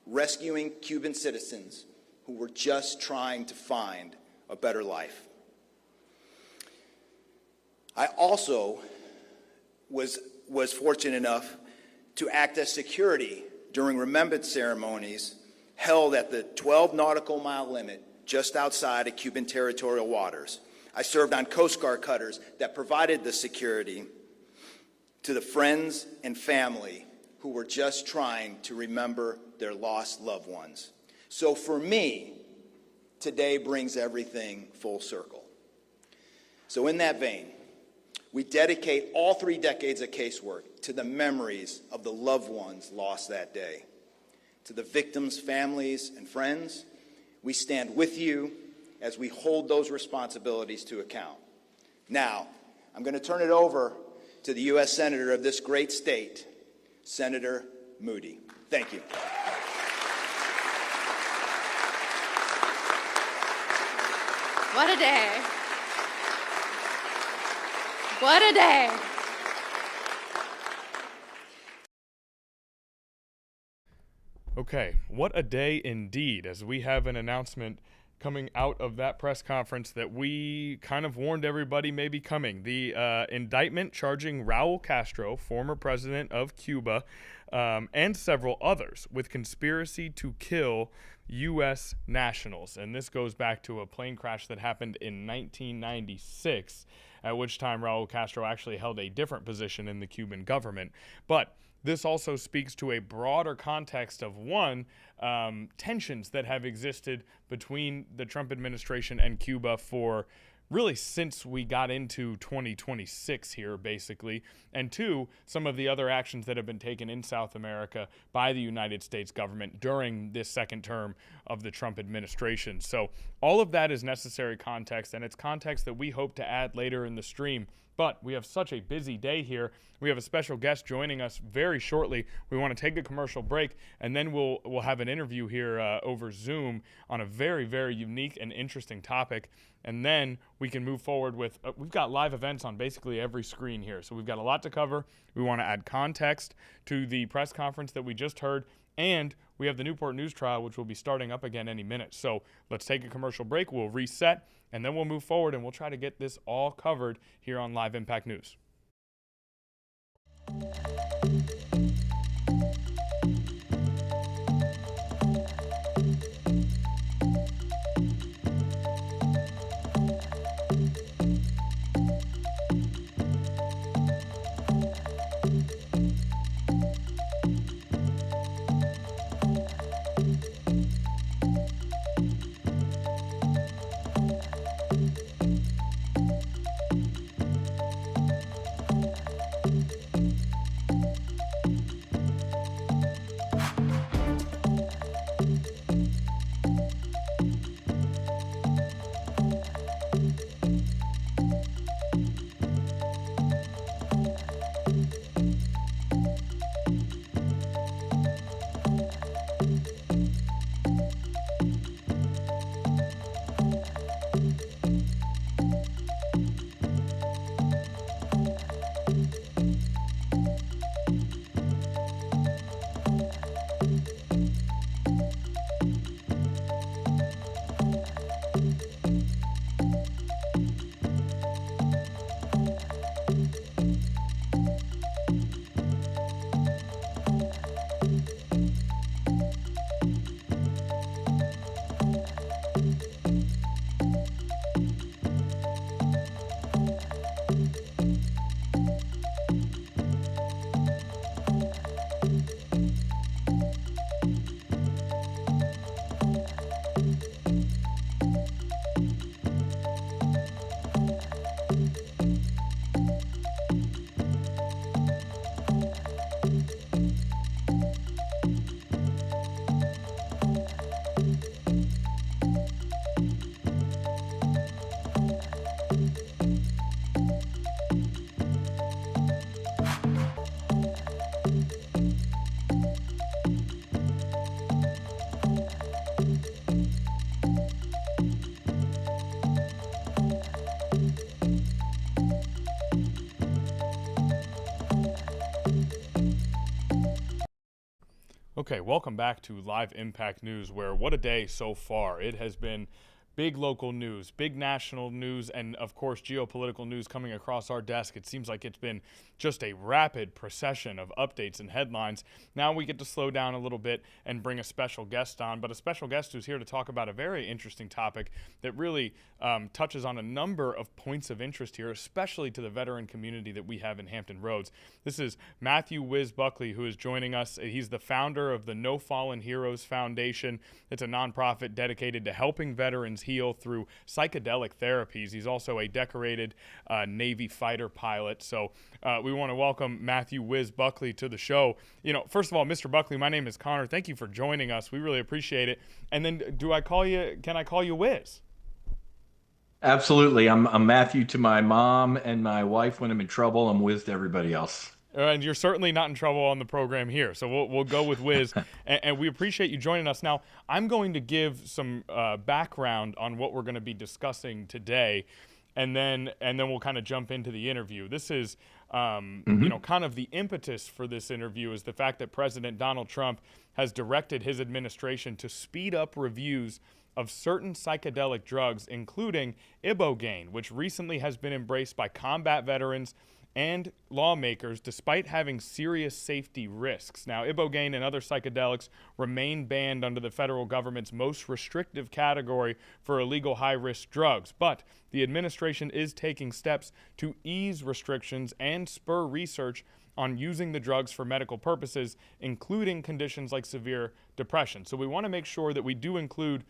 rescuing Cuban citizens who were just trying to find a better life. I also was fortunate enough to act as security during remembrance ceremonies held at the 12 nautical mile limit just outside of Cuban territorial waters. I served on Coast Guard cutters that provided the security to the friends and family who were just trying to remember their lost loved ones. So for me, today brings everything full circle. So in that vein, we dedicate all 3 decades of casework to the memories of the loved ones lost that day. To the victims' families and friends, we stand with you as we hold those responsibilities to account. Now, I'm going to turn it over to the U.S. Senator of this great state, Senator Moody. Thank you. What a day. What a day. Okay, what a day indeed, as we have an announcement coming out of that press conference that we kind of warned everybody may be coming. The indictment charging Raul Castro, former president of Cuba, and several others with conspiracy to kill U.S. nationals. And this goes back to a plane crash that happened in 1996, at which time Raul Castro actually held a different position in the Cuban government. But this also speaks to a broader context of, one, tensions that have existed between the Trump administration and Cuba for really since we got into 2026 here, basically, and 2, some of the other actions that have been taken in South America by the United States government during this second term of the Trump administration. So all of that is necessary context, and it's context that we hope to add later in the stream But we have such a busy day here. We have a special guest joining us very shortly. We want to take a commercial break, and then we'll have an interview here over Zoom on a very, very unique and interesting topic. And then we can move forward with, we've got live events on basically every screen here. So we've got a lot to cover. We want to add context to the press conference that we just heard. And we have the Newport News trial, which will be starting up again any minute. So let's take a commercial break. We'll reset, and then we'll move forward, and we'll try to get this all covered here on Live Impact News. Okay, welcome back to Live Impact News, where what a day so far. It has been big local news, big national news, and of course geopolitical news coming across our desk. It seems like it's been just a rapid procession of updates and headlines. Now we get to slow down a little bit and bring a special guest on, but a special guest who's here to talk about a very interesting topic that really touches on a number of points of interest here, especially to the veteran community that we have in Hampton Roads. This is Matthew Wiz Buckley, who is joining us. He's the founder of the No Fallen Heroes Foundation. It's a nonprofit dedicated to helping veterans heal through psychedelic therapies. He's also a decorated Navy fighter pilot. So we want to welcome Matthew Wiz Buckley to the show. You know, first of all, Mr. Buckley, my name is Connor. Thank you for joining us. We really appreciate it. And then can I call you Wiz? Absolutely. I'm Matthew to my mom and my wife when I'm in trouble. I'm Wiz to everybody else. And you're certainly not in trouble on the program here, so we'll go with Wiz, and we appreciate you joining us. Now, I'm going to give some background on what we're going to be discussing today, and then we'll kind of jump into the interview. This is, you know, kind of the impetus for this interview is the fact that President Donald Trump has directed his administration to speed up reviews of certain psychedelic drugs, including ibogaine, which recently has been embraced by combat veterans and lawmakers despite having serious safety risks. Now, ibogaine and other psychedelics remain banned under the federal government's most restrictive category for illegal high-risk drugs, but the administration is taking steps to ease restrictions and spur research on using the drugs for medical purposes, including conditions like severe depression. So we want to make sure that we do include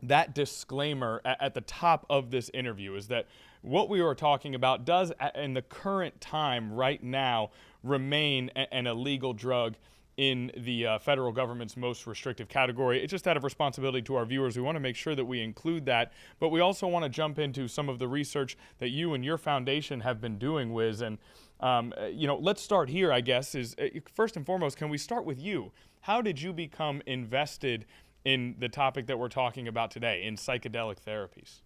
that disclaimer at the top of this interview, is that what we are talking about does, in the current time right now, remain an illegal drug in the federal government's most restrictive category. It's just out of responsibility to our viewers. We want to make sure that we include that, but we also want to jump into some of the research that you and your foundation have been doing, Wiz. And, let's start here, I guess, is first and foremost, can we start with you? How did you become invested in the topic that we're talking about today, in psychedelic therapies?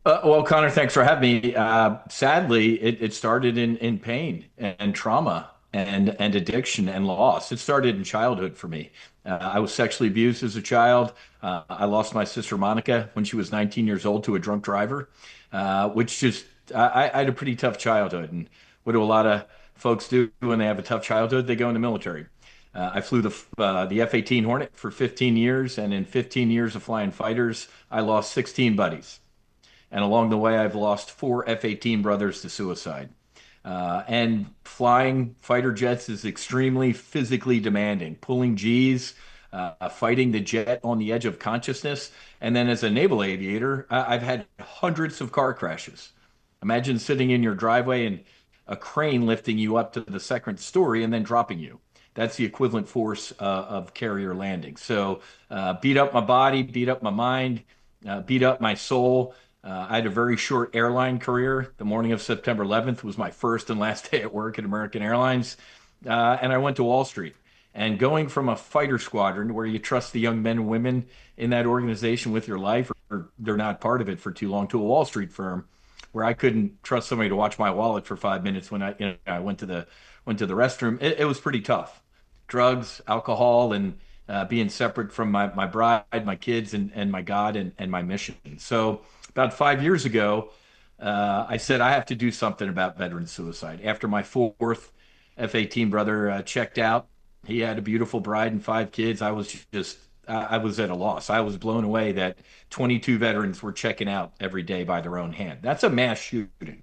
Well, Connor, thanks for having me. Sadly, it started in pain and trauma and addiction and loss. It started in childhood for me. I was sexually abused as a child. I lost my sister Monica when she was 19 years old to a drunk driver, which just, I had a pretty tough childhood. And what do a lot of folks do when they have a tough childhood? They go in the military. I flew the F-18 Hornet for 15 years, and in 15 years of flying fighters, I lost 16 buddies. And along the way, I've lost 4 F-18 brothers to suicide. And flying fighter jets is extremely physically demanding, pulling G's, fighting the jet on the edge of consciousness. And then as a naval aviator, I've had hundreds of car crashes. Imagine sitting in your driveway and a crane lifting you up to the second story and then dropping you. That's the equivalent force of carrier landing. So beat up my body, beat up my mind, beat up my soul. I had a very short airline career. The morning of September 11th was my first and last day at work at American Airlines. And I went to Wall Street. And going from a fighter squadron where you trust the young men and women in that organization with your life, or they're not part of it for too long, to a Wall Street firm where I couldn't trust somebody to watch my wallet for 5 minutes when I went to the restroom. It was pretty tough. Drugs, alcohol, and being separate from my bride, my kids, and my God and my mission. So about 5 years ago, I said I have to do something about veteran suicide. After my 4th F-18 brother checked out, he had a beautiful bride and 5 kids. I was at a loss. I was blown away that 22 veterans were checking out every day by their own hand. That's a mass shooting.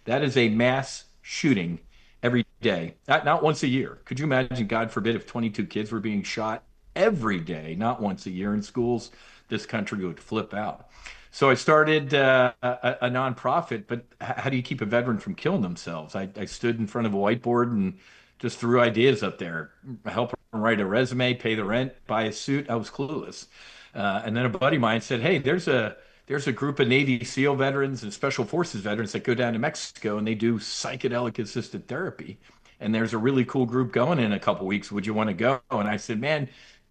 That is a mass shooting every day, not once a year. Could you imagine, God forbid, if 22 kids were being shot every day, not once a year in schools? This country would flip out. So I started a nonprofit, but how do you keep a veteran from killing themselves? I stood in front of a whiteboard and just threw ideas up there, help them write a resume, pay the rent, buy a suit. I was clueless. And then a buddy of mine said, hey, there's a group of Navy SEAL veterans and Special Forces veterans that go down to Mexico and they do psychedelic assisted therapy. And there's a really cool group going in a couple weeks. Would you want to go? And I said, man,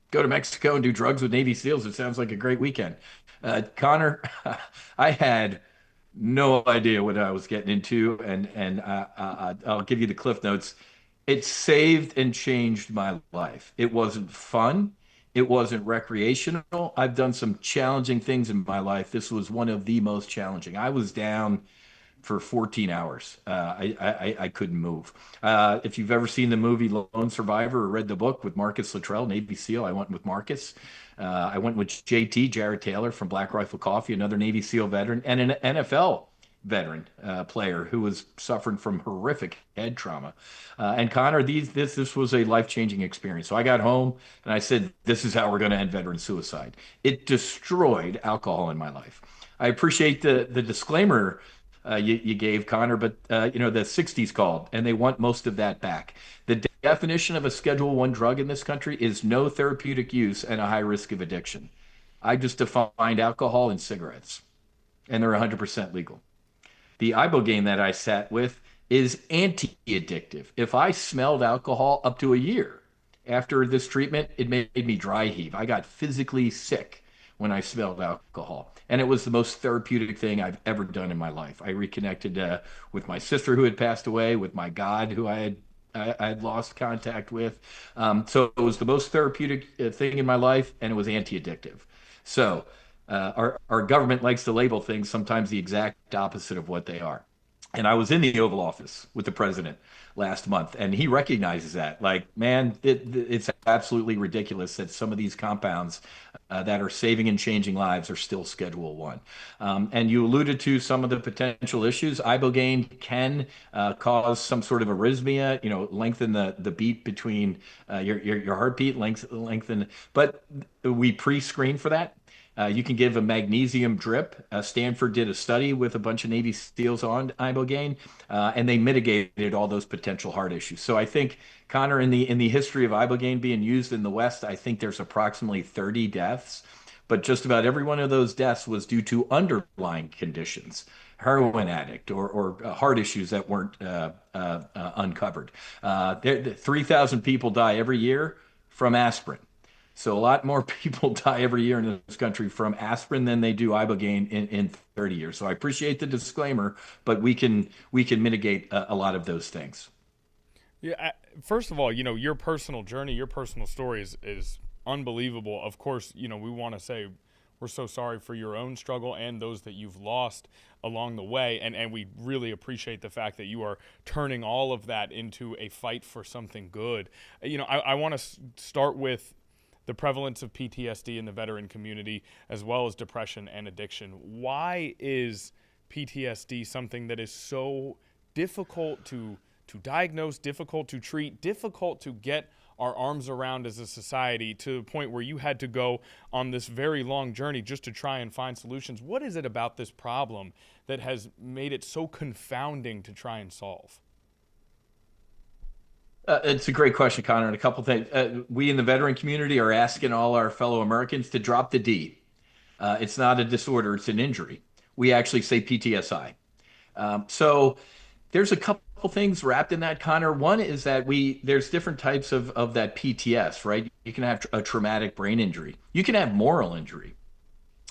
go to Mexico and do drugs with Navy SEALs. It sounds like a great weekend. Connor, I had no idea what I was getting into, and I'll give you the cliff notes. It saved and changed my life. It wasn't fun. It wasn't recreational. I've done some challenging things in my life. This was one of the most challenging. I was down for 14 hours. I couldn't move. If you've ever seen the movie Lone Survivor or read the book with Marcus Luttrell, Navy SEAL, I went with Marcus. I went with JT, Jared Taylor from Black Rifle Coffee, another Navy SEAL veteran, and an NFL veteran player who was suffering from horrific head trauma. And Connor, this was a life-changing experience. So I got home and I said, this is how we're going to end veteran suicide. It destroyed alcohol in my life. I appreciate the disclaimer you gave, Connor, but the 60s called, and they want most of that back. The definition of a Schedule I drug in this country is no therapeutic use and a high risk of addiction. I just defined alcohol and cigarettes, and they're 100% legal. The ibogaine that I sat with is anti-addictive. If I smelled alcohol up to a year after this treatment, it made me dry heave. I got physically sick when I smelled alcohol. And it was the most therapeutic thing I've ever done in my life. I reconnected with my sister who had passed away, with my God who I had lost contact with. So it was the most therapeutic thing in my life, and it was anti-addictive. So our government likes to label things sometimes the exact opposite of what they are. And I was in the Oval Office with the president last month, and he recognizes that. Like, man, it's absolutely ridiculous that some of these compounds that are saving and changing lives are still Schedule I. And you alluded to some of the potential issues. Ibogaine can cause some sort of arrhythmia, lengthen the beat between your heartbeat, lengthen. But we pre-screen for that. You can give a magnesium drip. Stanford did a study with a bunch of Navy SEALs on ibogaine, and they mitigated all those potential heart issues. So I think, Connor, in the history of ibogaine being used in the West, I think there's approximately 30 deaths, but just about every one of those deaths was due to underlying conditions, heroin addict or heart issues that weren't uncovered. 3,000 people die every year from aspirin. So a lot more people die every year in this country from aspirin than they do ibogaine in 30 years. So I appreciate the disclaimer, but we can mitigate a lot of those things. Yeah. First of all, your personal journey, your personal story is unbelievable. Of course, we want to say we're so sorry for your own struggle and those that you've lost along the way. And we really appreciate the fact that you are turning all of that into a fight for something good. I want to start with the prevalence of PTSD in the veteran community, as well as depression and addiction. Why is PTSD something that is so difficult to diagnose, difficult to treat, difficult to get our arms around as a society, to the point where you had to go on this very long journey just to try and find solutions? What is it about this problem that has made it so confounding to try and solve? It's a great question, Connor, and a couple things. We in the veteran community are asking all our fellow Americans to drop the D. It's not a disorder, it's an injury. We actually say PTSI. So there's a couple things wrapped in that, Connor. One is that there's different types of that PTS, right? You can have a traumatic brain injury. You can have moral injury.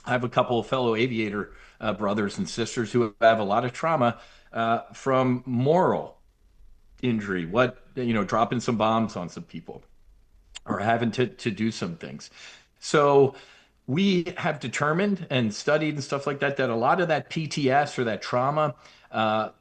I have a couple of fellow aviator brothers and sisters who have a lot of trauma from moral injury, dropping some bombs on some people or having to do some things. So we have determined and studied and stuff like that a lot of that PTS or that trauma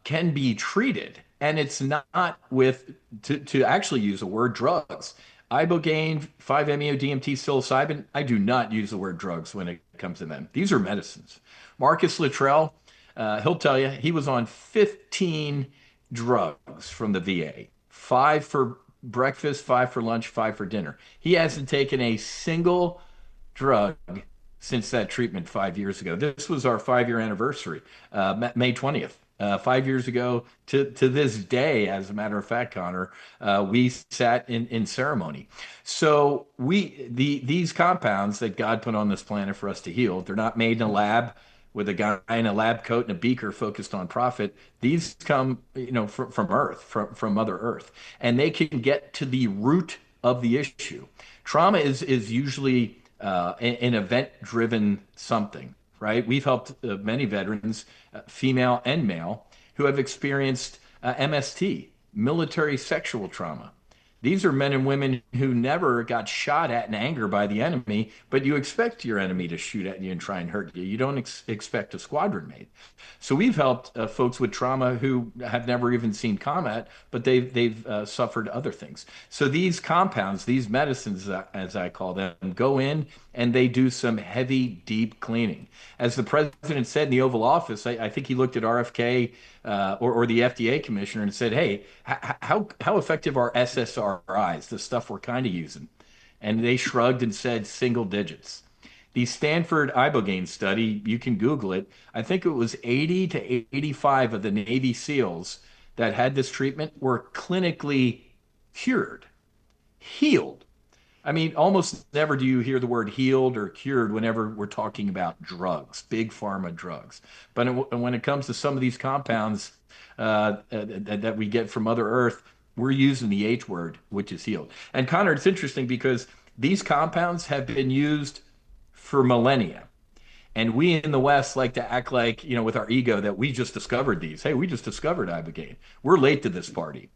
can be treated. And it's not with, to actually use the word drugs. Ibogaine, 5-MeO-DMT, psilocybin, I do not use the word drugs when it comes to them. These are medicines. Marcus Luttrell, he'll tell you, he was on 15 drugs from the VA. 5 for breakfast, 5 for lunch, 5 for dinner. He hasn't taken a single drug since that treatment 5 years ago. This was our 5-year anniversary, May 20th. 5 years ago to this day, as a matter of fact, Connor, we sat in ceremony. So these compounds that God put on this planet for us to heal, they're not made in a lab with a guy in a lab coat and a beaker focused on profit. These come, from Earth, from Mother Earth, and they can get to the root of the issue. Trauma is usually an event-driven something. Right? We've helped many veterans, female and male, who have experienced MST, military sexual trauma. These are men and women who never got shot at in anger by the enemy, but you expect your enemy to shoot at you and try and hurt you. You don't expect a squadron mate. So we've helped folks with trauma who have never even seen combat, but they've suffered other things. So these compounds, these medicines, as I call them, go in and they do some heavy, deep cleaning. As the president said in the Oval Office, I think he looked at RFK or the FDA commissioner and said, hey, how effective are SSRIs, the stuff we're kind of using? And they shrugged and said single digits. The Stanford Ibogaine study, you can Google it, I think it was 80 to 85 of the Navy SEALs that had this treatment were clinically cured, healed. I mean, almost never do you hear the word healed or cured whenever we're talking about drugs, big pharma drugs. But when it comes to some of these compounds that we get from Mother Earth, we're using the H word, which is healed. And Connor, it's interesting because these compounds have been used for millennia. And we in the West like to act like, with our ego that we just discovered these. Hey, we just discovered Ibogaine. We're late to this party.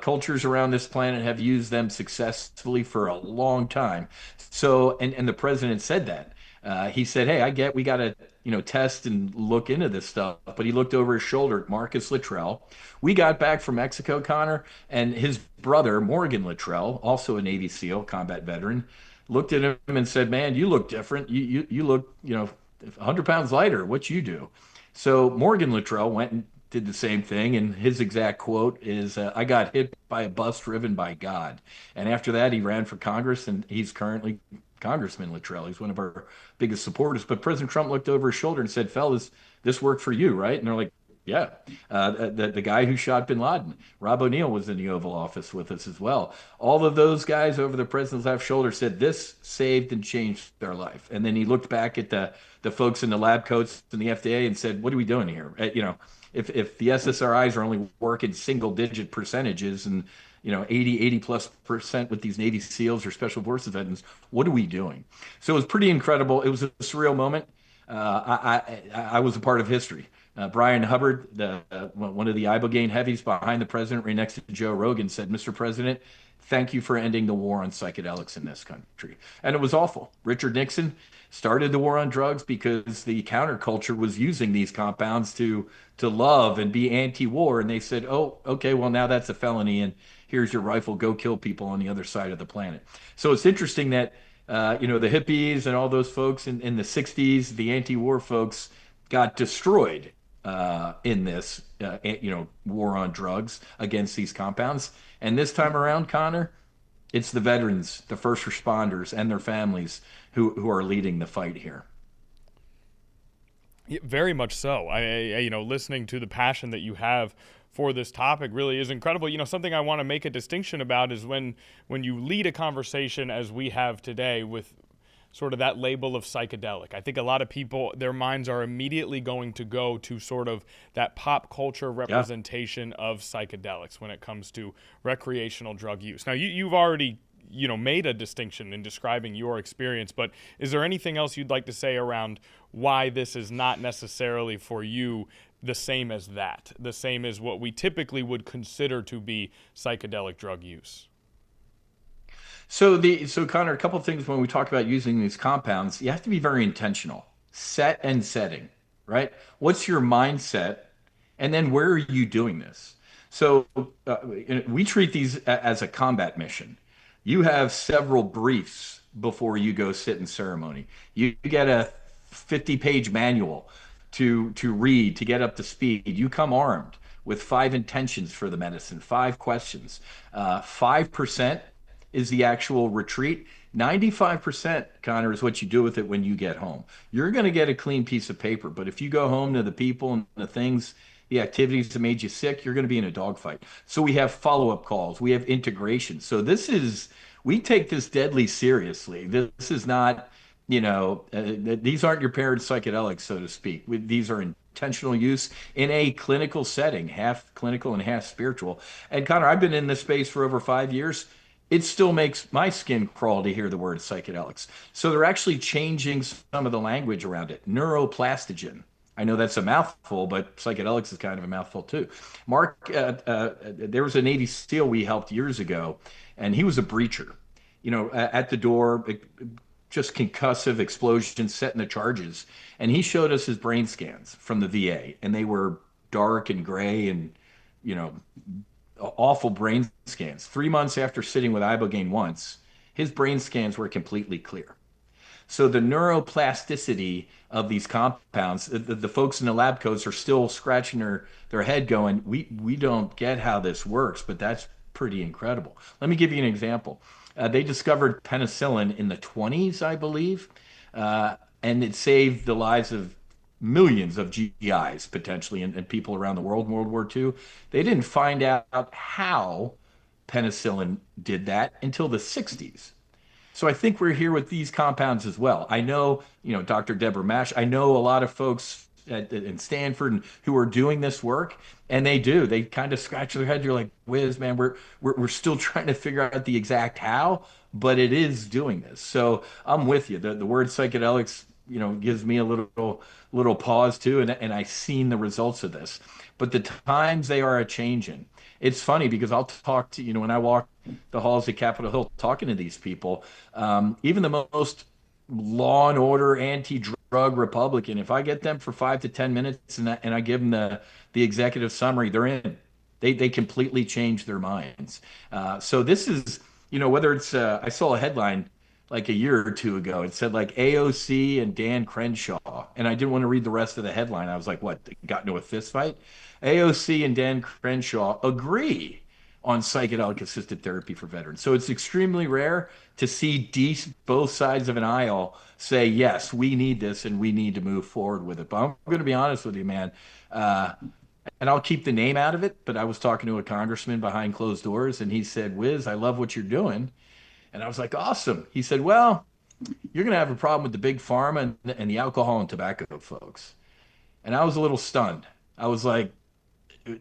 Cultures around this planet have used them successfully for a long time. So, and the president said that. He said, hey, I get we got to, test and look into this stuff. But he looked over his shoulder at Marcus Luttrell. We got back from Mexico, Connor, and his brother, Morgan Luttrell, also a Navy SEAL, combat veteran, looked at him and said, man, you look different. You look, 100 pounds lighter. What you do? So Morgan Luttrell went and did the same thing, and his exact quote is, I got hit by a bus driven by God. And after that, he ran for Congress, and he's currently Congressman Luttrell. He's one of our biggest supporters. But President Trump looked over his shoulder and said, fellas, this worked for you, right? And they're like, yeah. The guy who shot bin Laden, Rob O'Neill, was in the Oval Office with us as well. All of those guys over the president's left shoulder said, this saved and changed their life. And then he looked back at the folks in the lab coats and the FDA and said, what are we doing here? If the SSRIs are only working single-digit percentages and 80+% with these Navy SEALs or Special Forces veterans, what are we doing? So it was pretty incredible. It was a surreal moment. I was a part of history. Brian Hubbard, one of the Ibogaine heavies behind the president, right next to Joe Rogan, said, Mr. President, thank you for ending the war on psychedelics in this country. And it was awful. Richard Nixon started the war on drugs because the counterculture was using these compounds to love and be anti-war. And they said, oh, okay, well, now that's a felony. And here's your rifle. Go kill people on the other side of the planet. So it's interesting that, the hippies and all those folks in the 60s, the anti-war folks, got destroyed in this, war on drugs against these compounds. And this time around, Connor, it's the veterans, the first responders, and their families who are leading the fight here. Yeah, very much so. I listening to the passion that you have for this topic really is incredible. Something I want to make a distinction about is when you lead a conversation as we have today with sort of that label of psychedelic. I think a lot of people, their minds are immediately going to go to sort of that pop culture representation of psychedelics when it comes to recreational drug use. Now, you've already made a distinction in describing your experience, but is there anything else you'd like to say around why this is not necessarily for you the same as that, the same as what we typically would consider to be psychedelic drug use? So Connor, a couple of things when we talk about using these compounds, you have to be very intentional. Set and setting, right? What's your mindset? And then where are you doing this? So we treat these as a combat mission. You have several briefs before you go sit in ceremony. You get a 50-page manual to read, to get up to speed. You come armed with 5 intentions for the medicine, 5 questions. 5% is the actual retreat. 95%, Connor, is what you do with it when you get home. You're going to get a clean piece of paper, but if you go home to the people and the things, the activities that made you sick, you're going to be in a dogfight. So we have follow-up calls. We have integration. So we take this deadly seriously. This is not, these aren't your parents' psychedelics, so to speak. These are intentional use in a clinical setting, half clinical and half spiritual. And Connor, I've been in this space for over 5 years. It still makes my skin crawl to hear the word psychedelics. So they're actually changing some of the language around it. Neuroplastogen. I know that's a mouthful, but psychedelics is kind of a mouthful too. Mark, there was a Navy SEAL we helped years ago, and he was a breacher. At the door, just concussive explosions, setting the charges. And he showed us his brain scans from the VA, and they were dark and gray and, awful brain scans. 3 months after sitting with Ibogaine once, his brain scans were completely clear. So the neuroplasticity of these compounds, the folks in the lab coats are still scratching their head going, we don't get how this works, but that's pretty incredible. Let me give you an example. They discovered penicillin in the 20s, I believe, and it saved the lives of millions of GIs potentially and people around the world in World War II. They didn't find out how penicillin did that until the 60s. So I think we're here with these compounds as well. I know, Dr. Deborah Mash, I know a lot of folks in Stanford who are doing this work, and they kind of scratch their head. You're like, whiz, man, we're still trying to figure out the exact how, but it is doing this. So I'm with you. The word psychedelics, gives me a little pause too, and I've seen the results of this. But the times they are a-changing. It's funny because I'll talk to, when I walk the halls at Capitol Hill talking to these people, even the most law and order, anti-drug Republican, if I get them for 5 to 10 minutes and I give them the executive summary, they're in. They completely change their minds. So this is, whether it's, I saw a headline like a year or two ago. It said like AOC and Dan Crenshaw. And I didn't want to read the rest of the headline. I was like, what, they got into a fist fight? AOC and Dan Crenshaw agree on psychedelic assisted therapy for veterans. So it's extremely rare to see both sides of an aisle say, yes, we need this and we need to move forward with it. But I'm going to be honest with you, man. And I'll keep the name out of it, but I was talking to a congressman behind closed doors, and he said, Wiz, I love what you're doing. And I was like, awesome. He said, well, you're going to have a problem with the big pharma and the alcohol and tobacco folks. And I was a little stunned. I was like,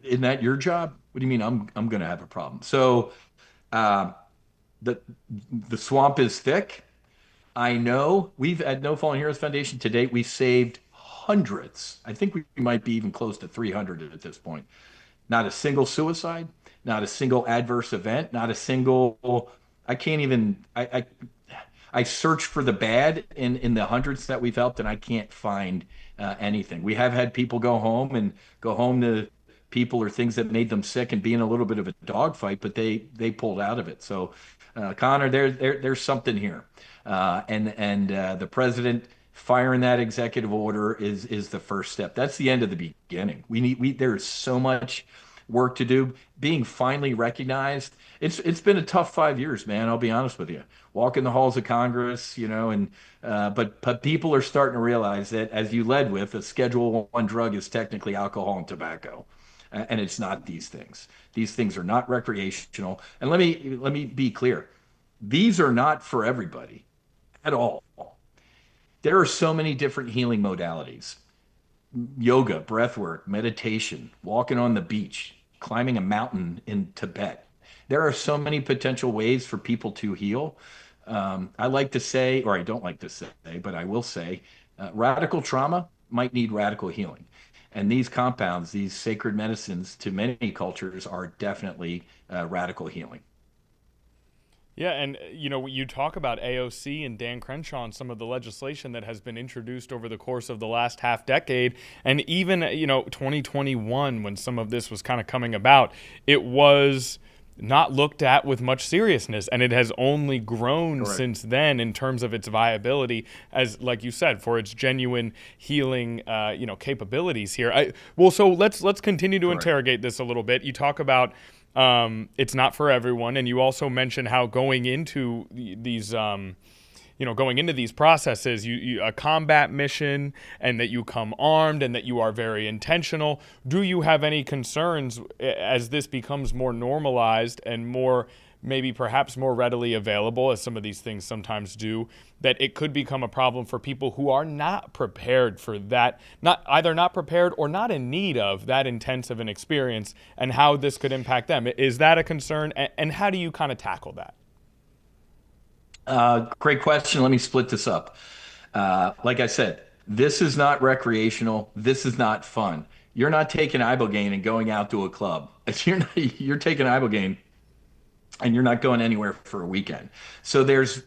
isn't that your job? What do you mean I'm going to have a problem? So the swamp is thick. I know we've at No Fallen Heroes Foundation to date, we've saved hundreds. I think we might be even close to 300 at this point. Not a single suicide, not a single adverse event, not a single, I can't even, I search for the bad in the hundreds that we've helped, and I can't find anything. We have had people go home to people or things that made them sick and be in a little bit of a dogfight, but they pulled out of it. So, Connor, there's something here, and the president firing that executive order is the first step. That's the end of the beginning. There's so much work to do. Being finally recognized, it's been a tough 5 years, man. I'll be honest with you. Walking the halls of Congress, and but people are starting to realize that, as you led with, a Schedule I drug is technically alcohol and tobacco, and it's not these things. These things are not recreational. And let me be clear: these are not for everybody at all. There are so many different healing modalities: yoga, breathwork, meditation, walking on the beach, climbing a mountain in Tibet. There are so many potential ways for people to heal. I like to say, or I don't like to say, but I will say, radical trauma might need radical healing. And these compounds, these sacred medicines to many cultures, are definitely radical healing. Yeah, and you talk about AOC and Dan Crenshaw and some of the legislation that has been introduced over the course of the last half decade, and even 2021, when some of this was kind of coming about, it was not looked at with much seriousness, and it has only grown since then in terms of its viability, as, like you said, for its genuine healing capabilities here. So let's continue to interrogate this a little bit. You talk about it's not for everyone, and you also mention how going into these processes, you a combat mission, and that you come armed, and that you are very intentional. Do you have any concerns as this becomes more normalized and perhaps more readily available, as some of these things sometimes do, that it could become a problem for people who are not prepared for that, either not prepared or not in need of that intensive an experience, and how this could impact them? Is that a concern, and how do you kind of tackle that? Great question. Let me split this up. Like I said, this is not recreational. This is not fun. You're not taking ibogaine and going out to a club. You're taking ibogaine and you're not going anywhere for a weekend. So there's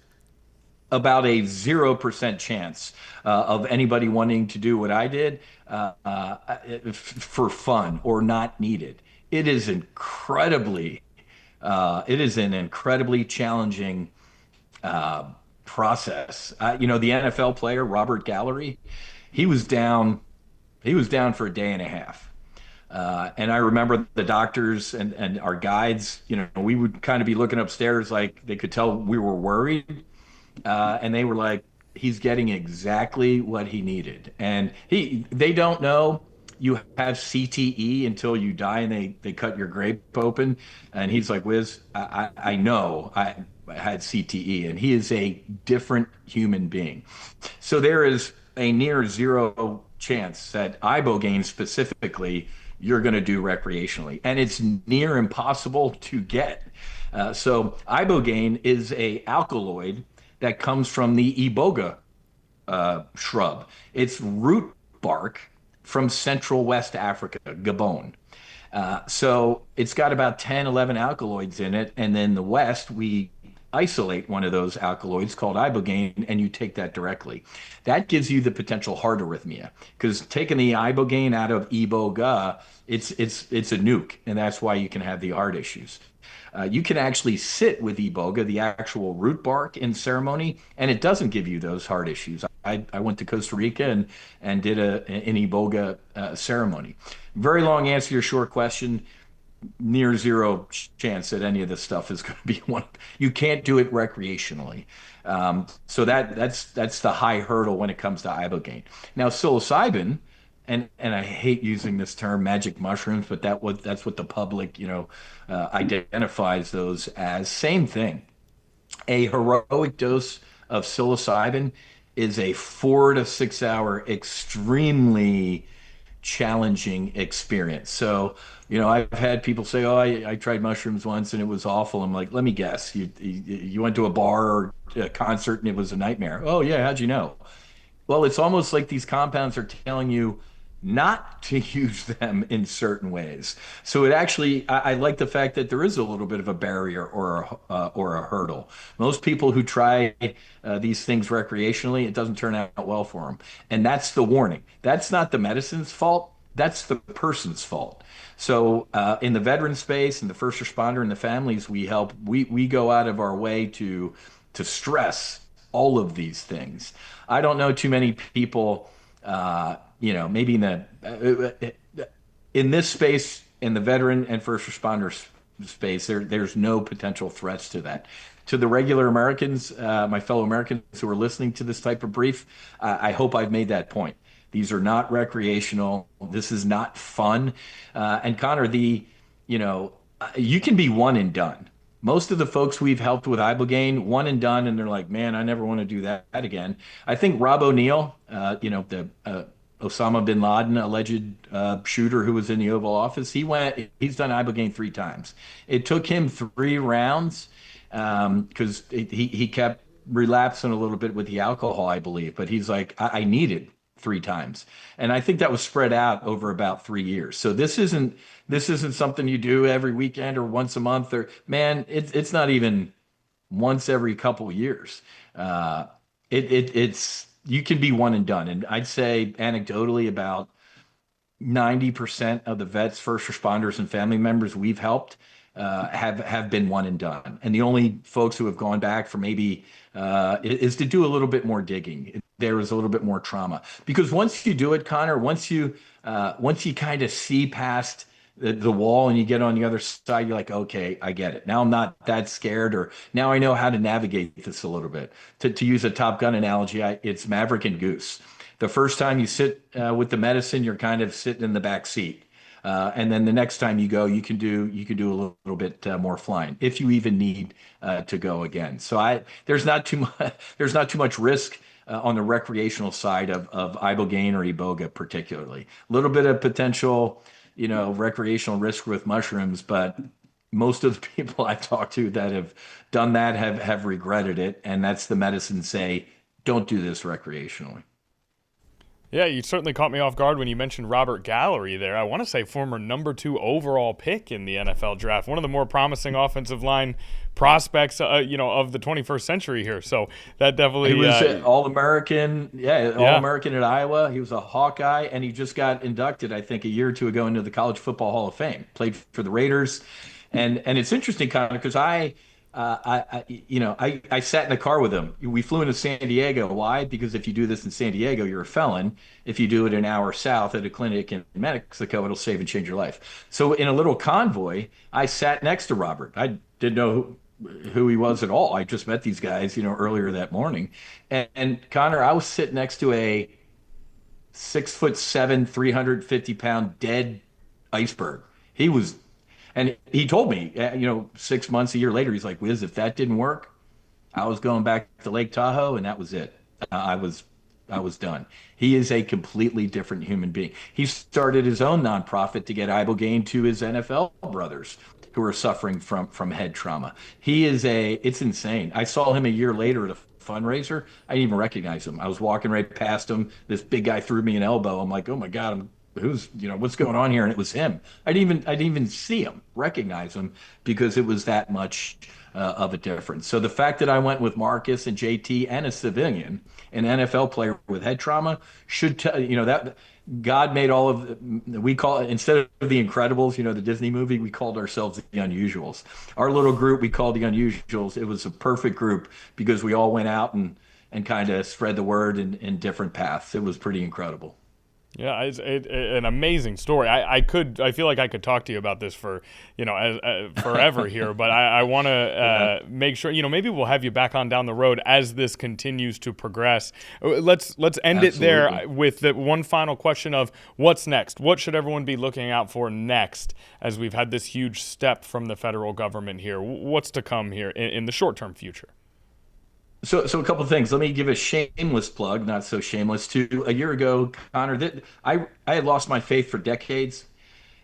about a 0% chance of anybody wanting to do what I did for fun or not needed. It is an incredibly challenging process. The NFL player Robert Gallery, he was down for a day and a half. And I remember the doctors and our guides, we would kind of be looking upstairs, like they could tell we were worried. And they were like, he's getting exactly what he needed. And they don't know you have CTE until you die, and they cut your grape open. And he's like, Wiz, I know I had CTE, and he is a different human being. So there is a near zero chance that ibogaine specifically you're going to do recreationally, and it's near impossible to get. So ibogaine is a alkaloid that comes from the iboga shrub. It's root bark from Central West Africa, Gabon. So it's got about 10, 11 alkaloids in it, and then the West, we isolate one of those alkaloids called ibogaine, and you take that directly. That gives you the potential heart arrhythmia, because taking the ibogaine out of iboga, it's a nuke, and that's why you can have the heart issues. You can actually sit with iboga, the actual root bark, in ceremony, and it doesn't give you those heart issues. I went to Costa Rica and did an iboga ceremony. Very long answer to your short question. near zero chance that any of this stuff is going to be one. You can't do it recreationally. So that's the high hurdle when it comes to ibogaine. Now, psilocybin, and I hate using this term, magic mushrooms, but that's what the public, identifies those as. Same thing. A heroic dose of psilocybin is a 4 to 6 hour extremely challenging experience. So, I've had people say, "Oh, I tried mushrooms once and it was awful." I'm like, "Let me guess. You went to a bar or a concert and it was a nightmare." "Oh yeah, how'd you know?" Well, it's almost like these compounds are telling you not to use them in certain ways. So it actually, I like the fact that there is a little bit of a barrier or a hurdle. Most people who try these things recreationally, it doesn't turn out well for them. And that's the warning. That's not the medicine's fault. That's the person's fault. So in the veteran space and the first responder and the families we help, we go out of our way to stress all of these things. I don't know too many people, maybe in this space, in the veteran and first responder space, there's no potential threats to that. To the regular Americans, my fellow Americans who are listening to this type of brief, I hope I've made that point. These are not recreational. This is not fun. And Connor, you can be one and done. Most of the folks we've helped with ibogaine, one and done, and they're like, "Man, I never want to do that again." I think Rob O'Neill, the Osama bin Laden alleged shooter who was in the Oval Office, he's done ibogaine 3 times. It took him 3 rounds because he kept relapsing a little bit with the alcohol, I believe. But he's like, I needed 3 times. And I think that was spread out over about 3 years. So this isn't something you do every weekend or once a month, or it's not even once every couple of years. It's you can be one and done. And I'd say anecdotally about 90% of the vets, first responders, and family members we've helped have been one and done. And the only folks who have gone back for maybe is to do a little bit more digging. There is a little bit more trauma, because once you do it, Connor, once you kind of see past the wall and you get on the other side, you're like, okay, I get it. Now I'm not that scared, or now I know how to navigate this a little bit. To use a Top Gun analogy, it's Maverick and Goose. The first time you sit with the medicine, you're kind of sitting in the back seat. And then the next time you go, you can do a little bit more flying, if you even need to go again. So there's not too much risk on the recreational side of ibogaine or iboga, particularly. A little bit of potential, recreational risk with mushrooms, but most of the people I've talked to that have done that have regretted it, and that's the medicine say, don't do this recreationally. Yeah, you certainly caught me off guard when you mentioned Robert Gallery there. I want to say former number 2 overall pick in the NFL draft, one of the more promising offensive line prospects, of the 21st century here. So that definitely... He was All-American, All-American at Iowa. He was a Hawkeye, and he just got inducted, I think, a year or 2 ago into the College Football Hall of Fame. Played for the Raiders. And it's interesting, Connor, because I sat in the car with him. We flew into San Diego. Why? Because if you do this in San Diego, you're a felon. If you do it an hour south at a clinic in Mexico, it'll save and change your life. So in a little convoy, I sat next to Robert. I didn't know who he was at all. I just met these guys, earlier that morning. And Connor, I was sitting next to a 6'7", 350-pound dead iceberg. And he told me, 6 months, a year later, he's like, "Wiz, if that didn't work, I was going back to Lake Tahoe, and that was it. I was done." He is a completely different human being. He started his own nonprofit to get ibogaine to his NFL brothers who are suffering from head trauma. It's insane. I saw him a year later at a fundraiser. I didn't even recognize him. I was walking right past him. This big guy threw me an elbow. I'm like, "Oh my God, what's going on here?" And it was him. I didn't even see him, recognize him, because it was that much of a difference. So the fact that I went with Marcus and JT and a civilian, an NFL player with head trauma, should tell that God made all of we call it, instead of the Incredibles, the Disney movie, we called ourselves the Unusuals. Our little group we called the Unusuals. It was a perfect group because we all went out and kind of spread the word in different paths. It was pretty incredible. Yeah, it's an amazing story. I feel like I could talk to you about this for, forever here, but I want to make sure, maybe we'll have you back on down the road as this continues to progress. Let's end it there with the one final question of what's next? What should everyone be looking out for next as we've had this huge step from the federal government here? What's to come here in the short-term future? So a couple of things. Let me give a shameless plug, not so shameless, too. A year ago, Connor, I had lost my faith for decades,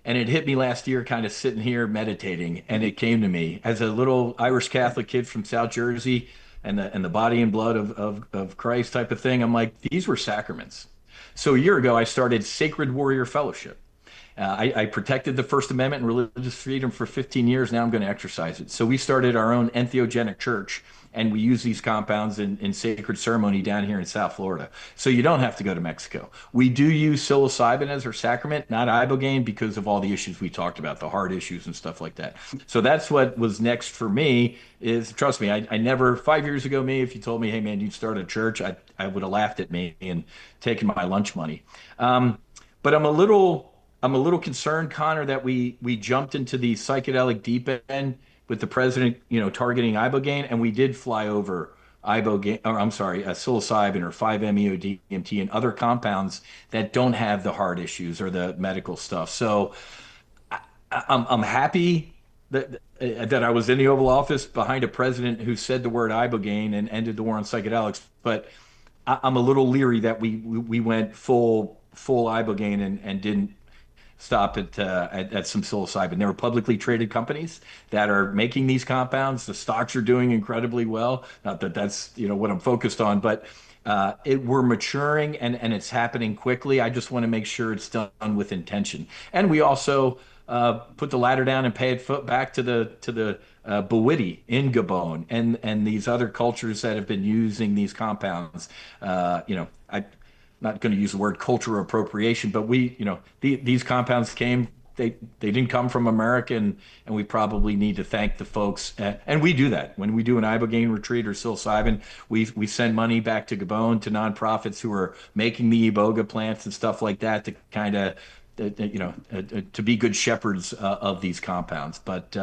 and it hit me last year kind of sitting here meditating, and it came to me as a little Irish Catholic kid from South Jersey and the body and blood of Christ type of thing. I'm like, these were sacraments. So a year ago, I started Sacred Warrior Fellowship. I protected the First Amendment and religious freedom for 15 years. Now I'm going to exercise it. So we started our own entheogenic church, and we use these compounds in sacred ceremony down here in South Florida. So you don't have to go to Mexico. We do use psilocybin as our sacrament, not ibogaine, because of all the issues we talked about, the heart issues and stuff like that. So that's what was next for me is, trust me, I never, 5 years ago, if you told me, hey man, you'd start a church, I would have laughed at me and taken my lunch money. But I'm a little concerned, Connor, that we jumped into the psychedelic deep end with the president, targeting ibogaine, and we did fly over psilocybin or 5-MeO-DMT and other compounds that don't have the heart issues or the medical stuff. So I'm happy that I was in the Oval Office behind a president who said the word ibogaine and ended the war on psychedelics, but I'm a little leery that we went full ibogaine and didn't stop at some psilocybin. There are publicly traded companies that are making these compounds. The stocks are doing incredibly well. Not that that's what I'm focused on, but we're maturing and it's happening quickly. I just want to make sure it's done with intention. And we also put the ladder down and pay it back to the Bawiti in Gabon and these other cultures that have been using these compounds. Not going to use the word cultural appropriation, but these compounds they didn't come from America, and we probably need to thank the folks. And we do that when we do an ibogaine retreat or psilocybin. We send money back to Gabon to nonprofits who are making the iboga plants and stuff like that to kind of to be good shepherds of these compounds. But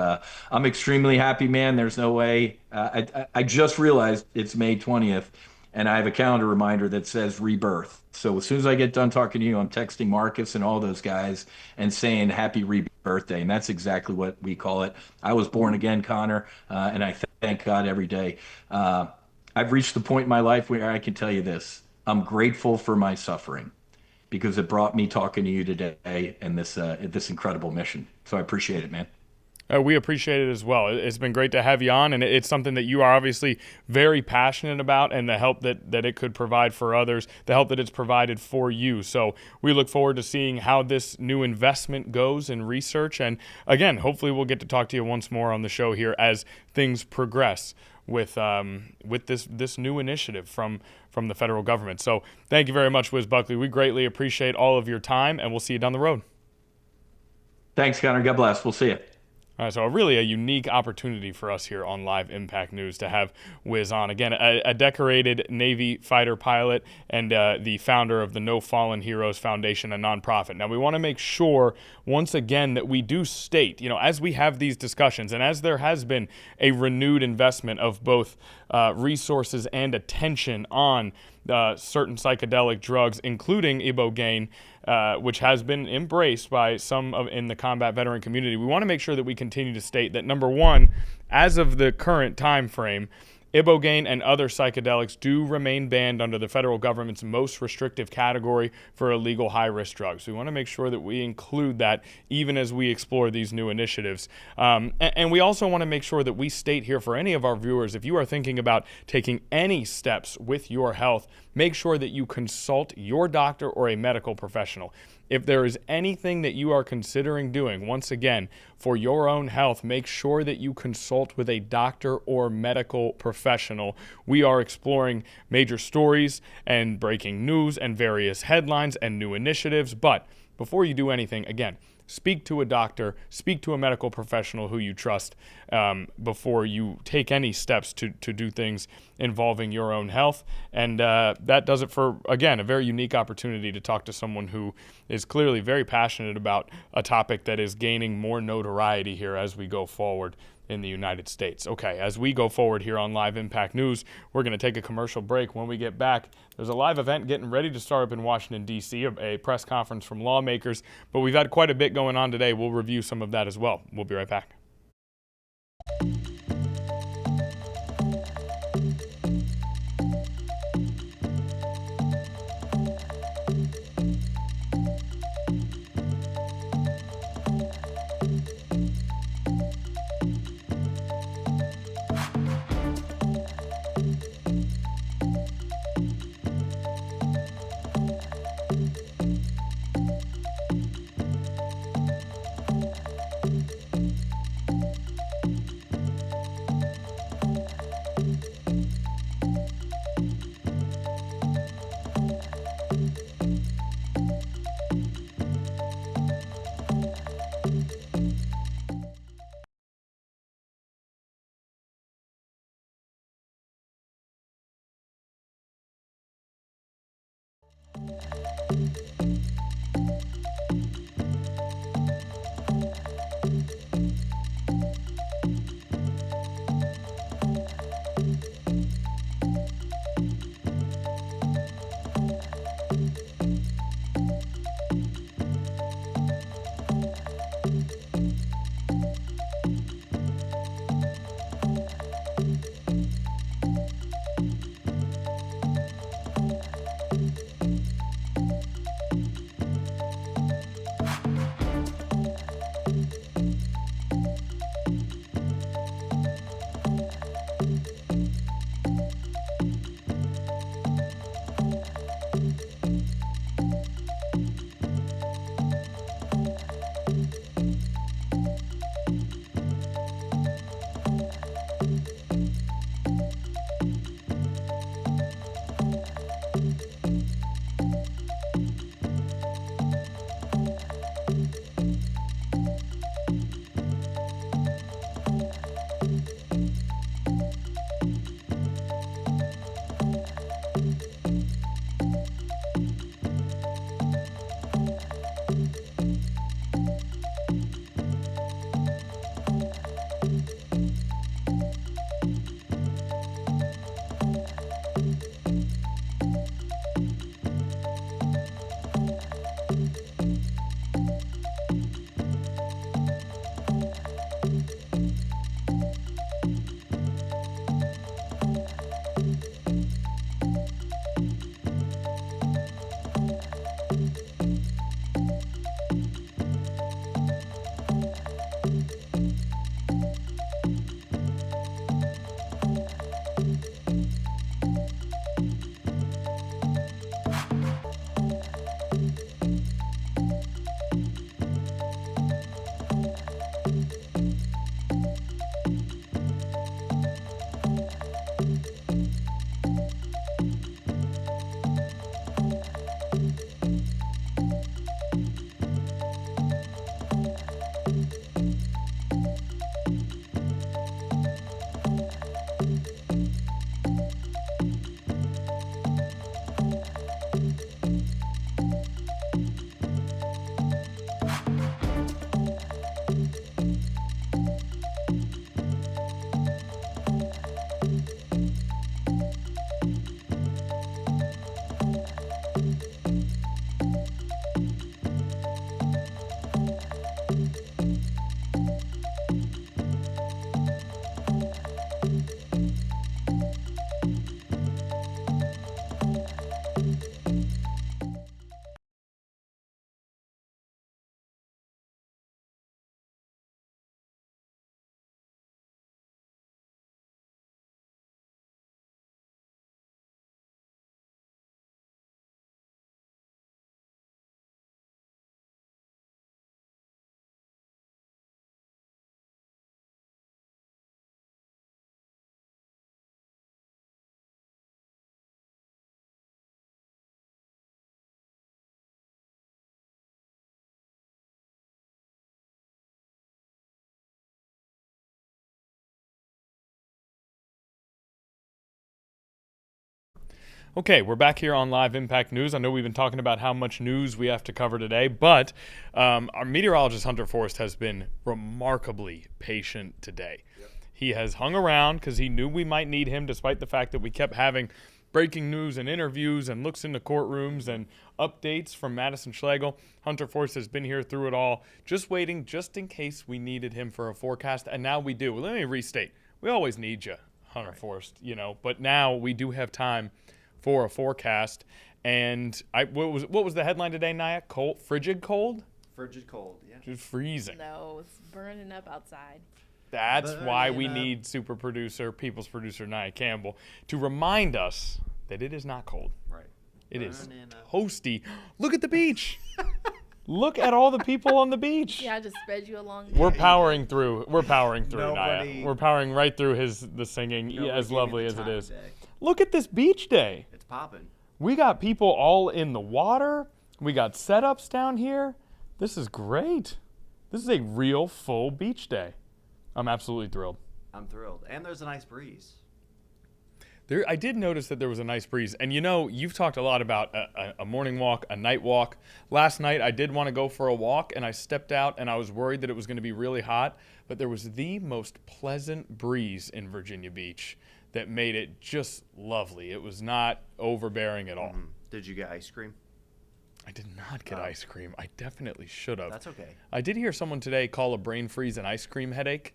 I'm extremely happy, man. There's no way. I just realized it's May 20th. And I have a calendar reminder that says rebirth. So as soon as I get done talking to you, I'm texting Marcus and all those guys and saying happy rebirth day. And that's exactly what we call it. I was born again, Connor, and I thank God every day. I've reached the point in my life where I can tell you this. I'm grateful for my suffering because it brought me talking to you today and this incredible mission. So I appreciate it, man. We appreciate it as well. It's been great to have you on, and it's something that you are obviously very passionate about, and the help that it could provide for others, the help that it's provided for you. So we look forward to seeing how this new investment goes in research, and again, hopefully we'll get to talk to you once more on the show here as things progress with this new initiative from the federal government. So thank you very much, Wiz Buckley. We greatly appreciate all of your time, and we'll see you down the road. Thanks, Connor. God bless. We'll see you. All right, so really a unique opportunity for us here on Live Impact News to have Wiz on. Again, a decorated Navy fighter pilot and the founder of the No Fallen Heroes Foundation, a nonprofit. Now, we want to make sure, once again, that we do state, as we have these discussions and as there has been a renewed investment of both resources and attention on certain psychedelic drugs, including ibogaine, which has been embraced by some in the combat veteran community. We want to make sure that we continue to state that, number one, as of the current time frame, ibogaine and other psychedelics do remain banned under the federal government's most restrictive category for illegal high-risk drugs. We want to make sure that we include that even as we explore these new initiatives. And we also want to make sure that we state here for any of our viewers, if you are thinking about taking any steps with your health, make sure that you consult your doctor or a medical professional. If there is anything that you are considering doing, once again, for your own health, make sure that you consult with a doctor or medical professional. We are exploring major stories and breaking news and various headlines and new initiatives. But before you do anything, again, speak to a doctor, speak to a medical professional who you trust before you take any steps to do things involving your own health. And that does it for, again, a very unique opportunity to talk to someone who is clearly very passionate about a topic that is gaining more notoriety here as we go forward in the United States. Okay, as we go forward here on Live Impact News, we're going to take a commercial break. When we get back, there's a live event getting ready to start up in Washington, D.C., a press conference from lawmakers, but we've had quite a bit going on today. We'll review some of that as well. We'll be right back. Okay, we're back here on Live Impact News. I know we've been talking about how much news we have to cover today, but our meteorologist, Hunter Forrest, has been remarkably patient today. Yep. He has hung around because he knew we might need him, despite the fact that we kept having breaking news and interviews and looks into courtrooms and updates from Madison Schlegel. Hunter Forrest has been here through it all, just waiting just in case we needed him for a forecast, and now we do. Let me restate. We always need you, Hunter Forrest, but now we do have time for a forecast. And what was the headline today, Naya? Cold, frigid cold? Frigid cold, yeah. Just freezing. No, it's burning up outside. That's why we need people's producer, Naya Campbell, to remind us that it is not cold. Right. It is toasty. Look at the beach. Look at all the people on the beach. Yeah, I just sped you along. We're powering through, Naya. We're powering right through the singing, as lovely as it is. Look at this beach day. It's popping. We got people all in the water. We got setups down here. This is great. This is a real full beach day. I'm absolutely thrilled. I'm thrilled. And there's a nice breeze. I did notice that there was a nice breeze. And you've talked a lot about a morning walk, a night walk. Last night I did want to go for a walk, and I stepped out and I was worried that it was going to be really hot. But there was the most pleasant breeze in Virginia Beach that made it just lovely. It was not overbearing at all. Mm-hmm. Did you get ice cream? I did not get ice cream. I definitely should have. That's okay. I did hear someone today call a brain freeze an ice cream headache.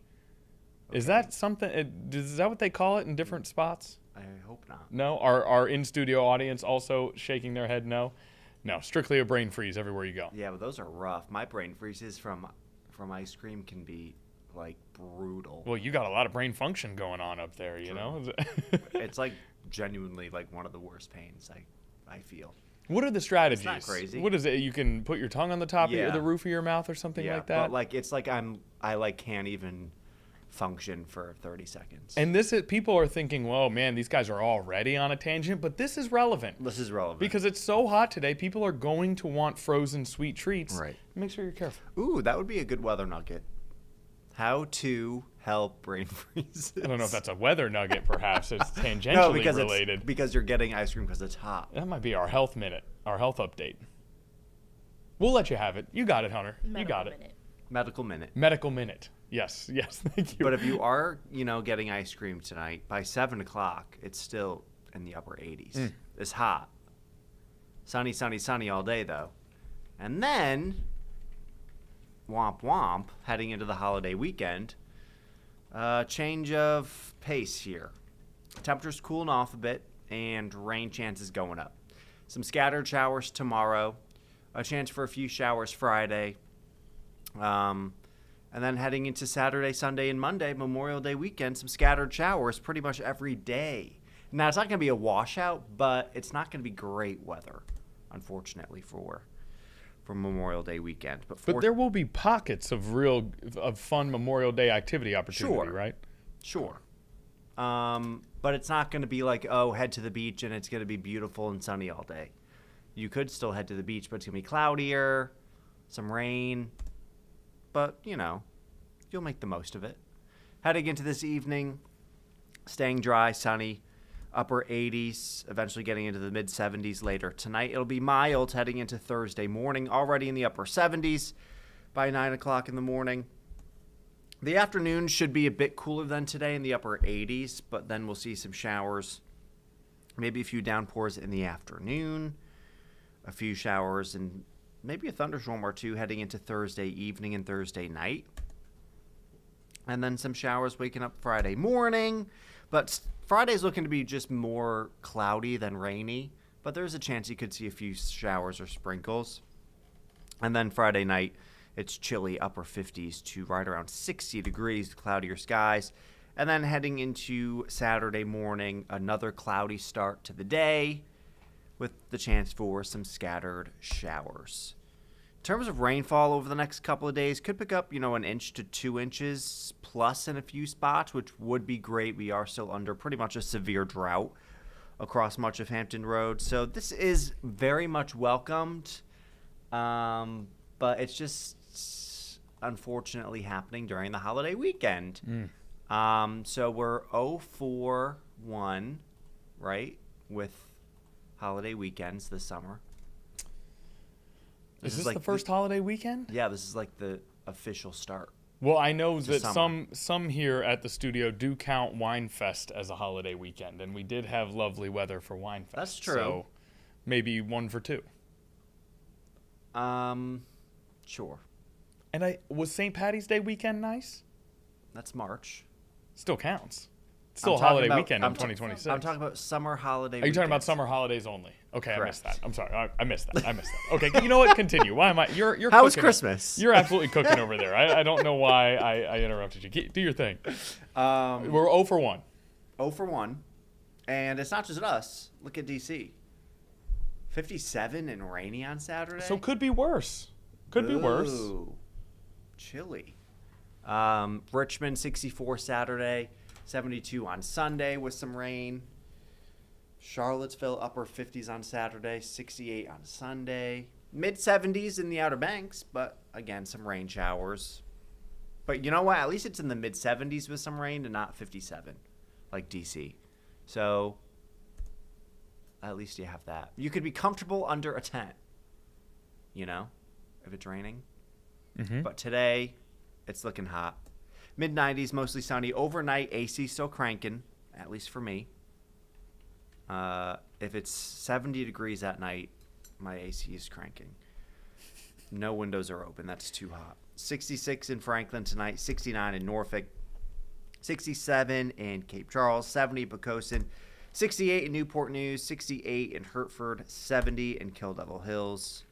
Okay. Is that something? Is that what they call it in different spots? I hope not. No? Our in-studio audience also shaking their head no? No, strictly a brain freeze everywhere you go. Yeah, but those are rough. My brain freezes from ice cream can be brutal. Well, you got a lot of brain function going on up there, you know? It's genuinely one of the worst pains I feel. What are the strategies? It's not crazy. What is it? You can put your tongue on the top of the roof of your mouth or something like that? But it's I can't even function for 30 seconds. And people are thinking, whoa, man, these guys are already on a tangent, but this is relevant. This is relevant. Because it's so hot today, people are going to want frozen sweet treats. Right. Make sure you're careful. Ooh, that would be a good weather nugget. How to help brain freezes. I don't know if that's a weather nugget, perhaps. It's tangentially related. Because you're getting ice cream because it's hot. That might be our health minute, our health update. We'll let you have it. You got it, Hunter. You got it. Medical minute. Medical minute. Yes, thank you. But if you are, getting ice cream tonight, by 7 o'clock, it's still in the upper 80s. It's hot. Sunny, sunny, sunny all day, though. And then, womp womp, heading into the holiday weekend, change of pace here. Temperatures cooling off a bit, and rain chances going up. Some scattered showers tomorrow, a chance for a few showers Friday, and then heading into Saturday, Sunday, and Monday, Memorial Day weekend, some scattered showers pretty much every day. Now, it's not going to be a washout, but it's not going to be great weather, unfortunately, for Memorial Day weekend. But there will be pockets of fun Memorial Day activity opportunity, right? Sure. But it's not going to be head to the beach and it's going to be beautiful and sunny all day. You could still head to the beach, but it's going to be cloudier, some rain. But, you'll make the most of it. Heading into this evening, staying dry, sunny, upper 80s, eventually getting into the mid-70s later tonight. It'll be mild heading into Thursday morning, already in the upper 70s by 9 o'clock in the morning. The afternoon should be a bit cooler than today in the upper 80s, but then we'll see some showers, maybe a few downpours in the afternoon, a few showers and maybe a thunderstorm or two heading into Thursday evening and Thursday night. And then some showers waking up Friday morning. But Friday's looking to be just more cloudy than rainy. But there's a chance you could see a few showers or sprinkles. And then Friday night, it's chilly, upper 50s to right around 60 degrees, cloudier skies. And then heading into Saturday morning, another cloudy start to the day, with the chance for some scattered showers. In terms of rainfall over the next couple of days, could pick up, 1 inch to 2 inches plus in a few spots, which would be great. We are still under pretty much a severe drought across much of Hampton Road. So this is very much welcomed, but it's just unfortunately happening during the holiday weekend. So we're 0-4-1, right, with holiday weekends this summer. Is this like the first holiday weekend? Yeah, this is like the official start. Well, I know that summer. some here at the studio do count Winefest as a holiday weekend, and we did have lovely weather for Winefest. That's true. So maybe 1 for 2. Sure. And was St. Patty's Day weekend nice? That's March. Still counts. It's still I'm a talking holiday about- weekend in I'm 2026. I'm talking about summer holiday Are you talking about weekends. summer holidays only? Okay, I missed Correct. that. I'm sorry. I missed that. Okay, you know what? Continue. Why am I? You're How was cooking. Christmas? You're absolutely cooking over there. I don't know why I interrupted you. Do your thing. We're 0 for 1. 0 for 1. And it's not just us. Look at D.C. 57 and rainy on Saturday. So could be worse. Could be worse. Ooh, chilly. Richmond 64 Saturday, 72 on Sunday with some rain. Charlottesville upper 50s on Saturday, 68 on Sunday. Mid 70s in the Outer Banks, but again, some rain showers. But you know what? At least it's in the mid 70s with some rain and not 57 like DC. So at least you have that. You could be comfortable under a tent, you know, if it's raining. Mm-hmm. But today, it's looking hot. Mid 90s, mostly sunny. Overnight, AC still cranking, at least for me. If it's 70 degrees at night, my AC is cranking. No windows are open. That's too hot. 66 in Franklin tonight, 69 in Norfolk, 67 in Cape Charles, 70 in Pocosin, 68 in Newport News, 68 in Hertford, 70 in Kill Devil Hills.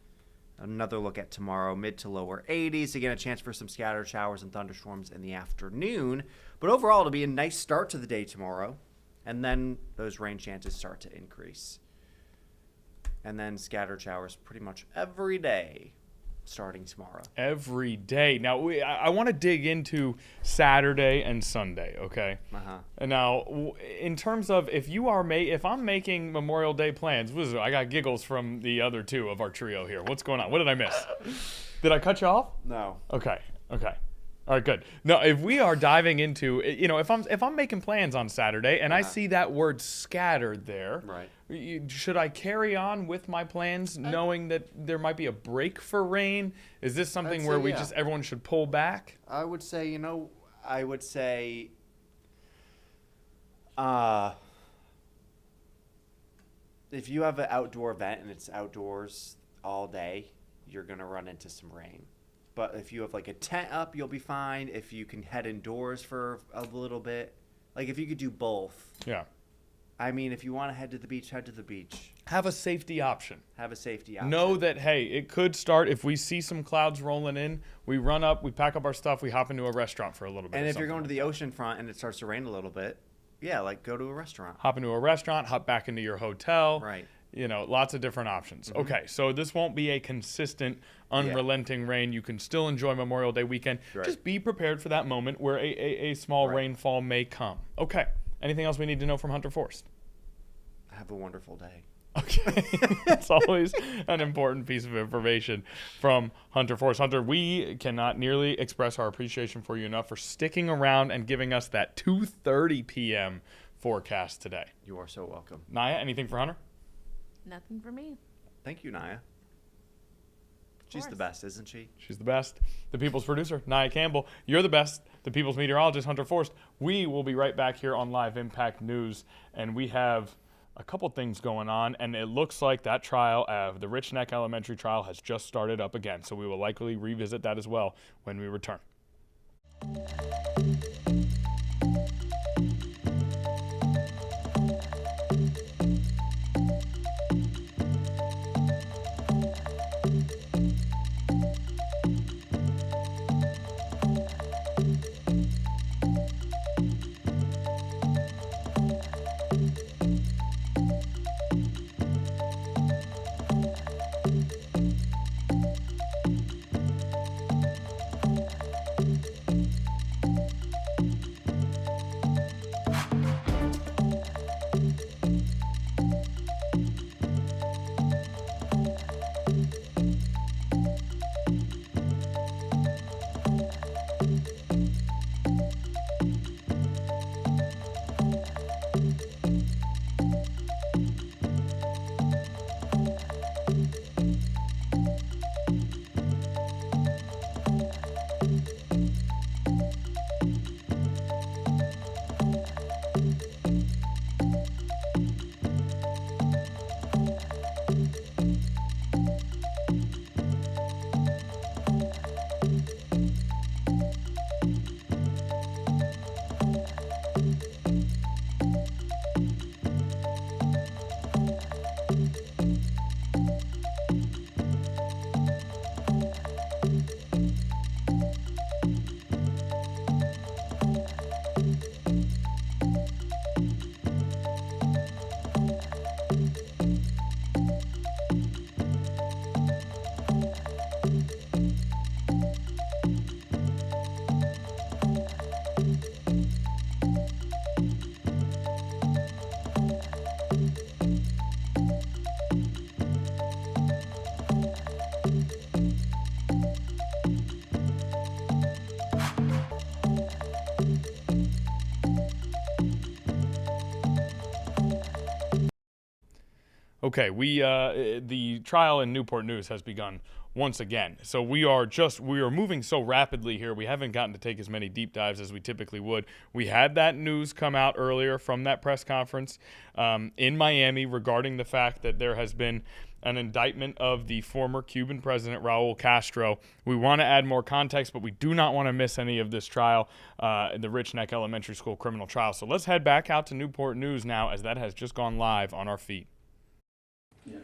Another look at tomorrow, mid to lower 80s. Again, a chance for some scattered showers and thunderstorms in the afternoon. But overall, it'll be a nice start to the day tomorrow. And then those rain chances start to increase. And then scattered showers pretty much every day starting tomorrow. Every day. Now, I want to dig into Saturday and Sunday, okay? Uh-huh. And now, in terms of if I'm making Memorial Day plans, I got giggles from the other two of our trio here. What's going on? What did I miss? Did I cut you off? No. Okay. All right, good. No, if we are diving into, if I'm making plans on Saturday and I see that word scattered there, right? Should I carry on with my plans knowing that there might be a break for rain? Is this something where everyone should pull back? I would say, if you have an outdoor event and it's outdoors all day, you're going to run into some rain. But if you have like a tent up, you'll be fine. If you can head indoors for a little bit, like if you could do both. Yeah. I mean, if you want to head to the beach, head to the beach. Have a safety option. Know that, hey, it could start if we see some clouds rolling in. We run up, we pack up our stuff, we hop into a restaurant for a little bit. And if you're going to the ocean front and it starts to rain a little bit, yeah, like go to a restaurant. Hop into a restaurant, hop back into your hotel. Right. Lots of different options. Mm-hmm. Okay, so this won't be a consistent, unrelenting rain. You can still enjoy Memorial Day weekend. Right. Just be prepared for that moment where a small rainfall may come. Okay, anything else we need to know from Hunter Forst? Have a wonderful day. Okay, that's always an important piece of information from Hunter Forst. Hunter, we cannot nearly express our appreciation for you enough for sticking around and giving us that 2:30 p.m. forecast today. You are so welcome. Naya, anything for Hunter? Nothing for me. Thank you, Naya. She's the best, isn't she? She's the best. The People's Producer, Naya Campbell. You're the best. The People's Meteorologist, Hunter Forst. We will be right back here on Live Impact News, and we have a couple things going on, and it looks like that trial, the Richneck Elementary trial, has just started up again, so we will likely revisit that as well when we return. Okay, the trial in Newport News has begun once again. So we are moving so rapidly here. We haven't gotten to take as many deep dives as we typically would. We had that news come out earlier from that press conference in Miami regarding the fact that there has been an indictment of the former Cuban president, Raul Castro. We want to add more context, but we do not want to miss any of this trial, the Richneck Elementary School criminal trial. So let's head back out to Newport News now, as that has just gone live on our feed. Yes.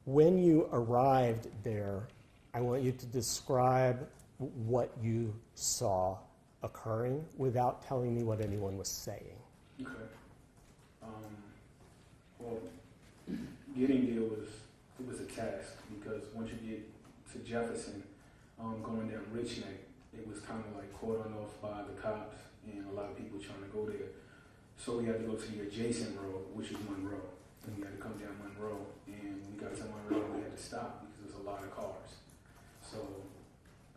When you arrived there, I want you to describe what you saw occurring without telling me what anyone was saying. Okay. Well, getting there was a task, because once you get to Jefferson, going down Richneck, it was kind of like cordoned off by the cops and a lot of people trying to go there. So we had to go to the adjacent road, which is Monroe. And we had to come down Monroe, and when we got to Monroe, we had to stop because there's a lot of cars. So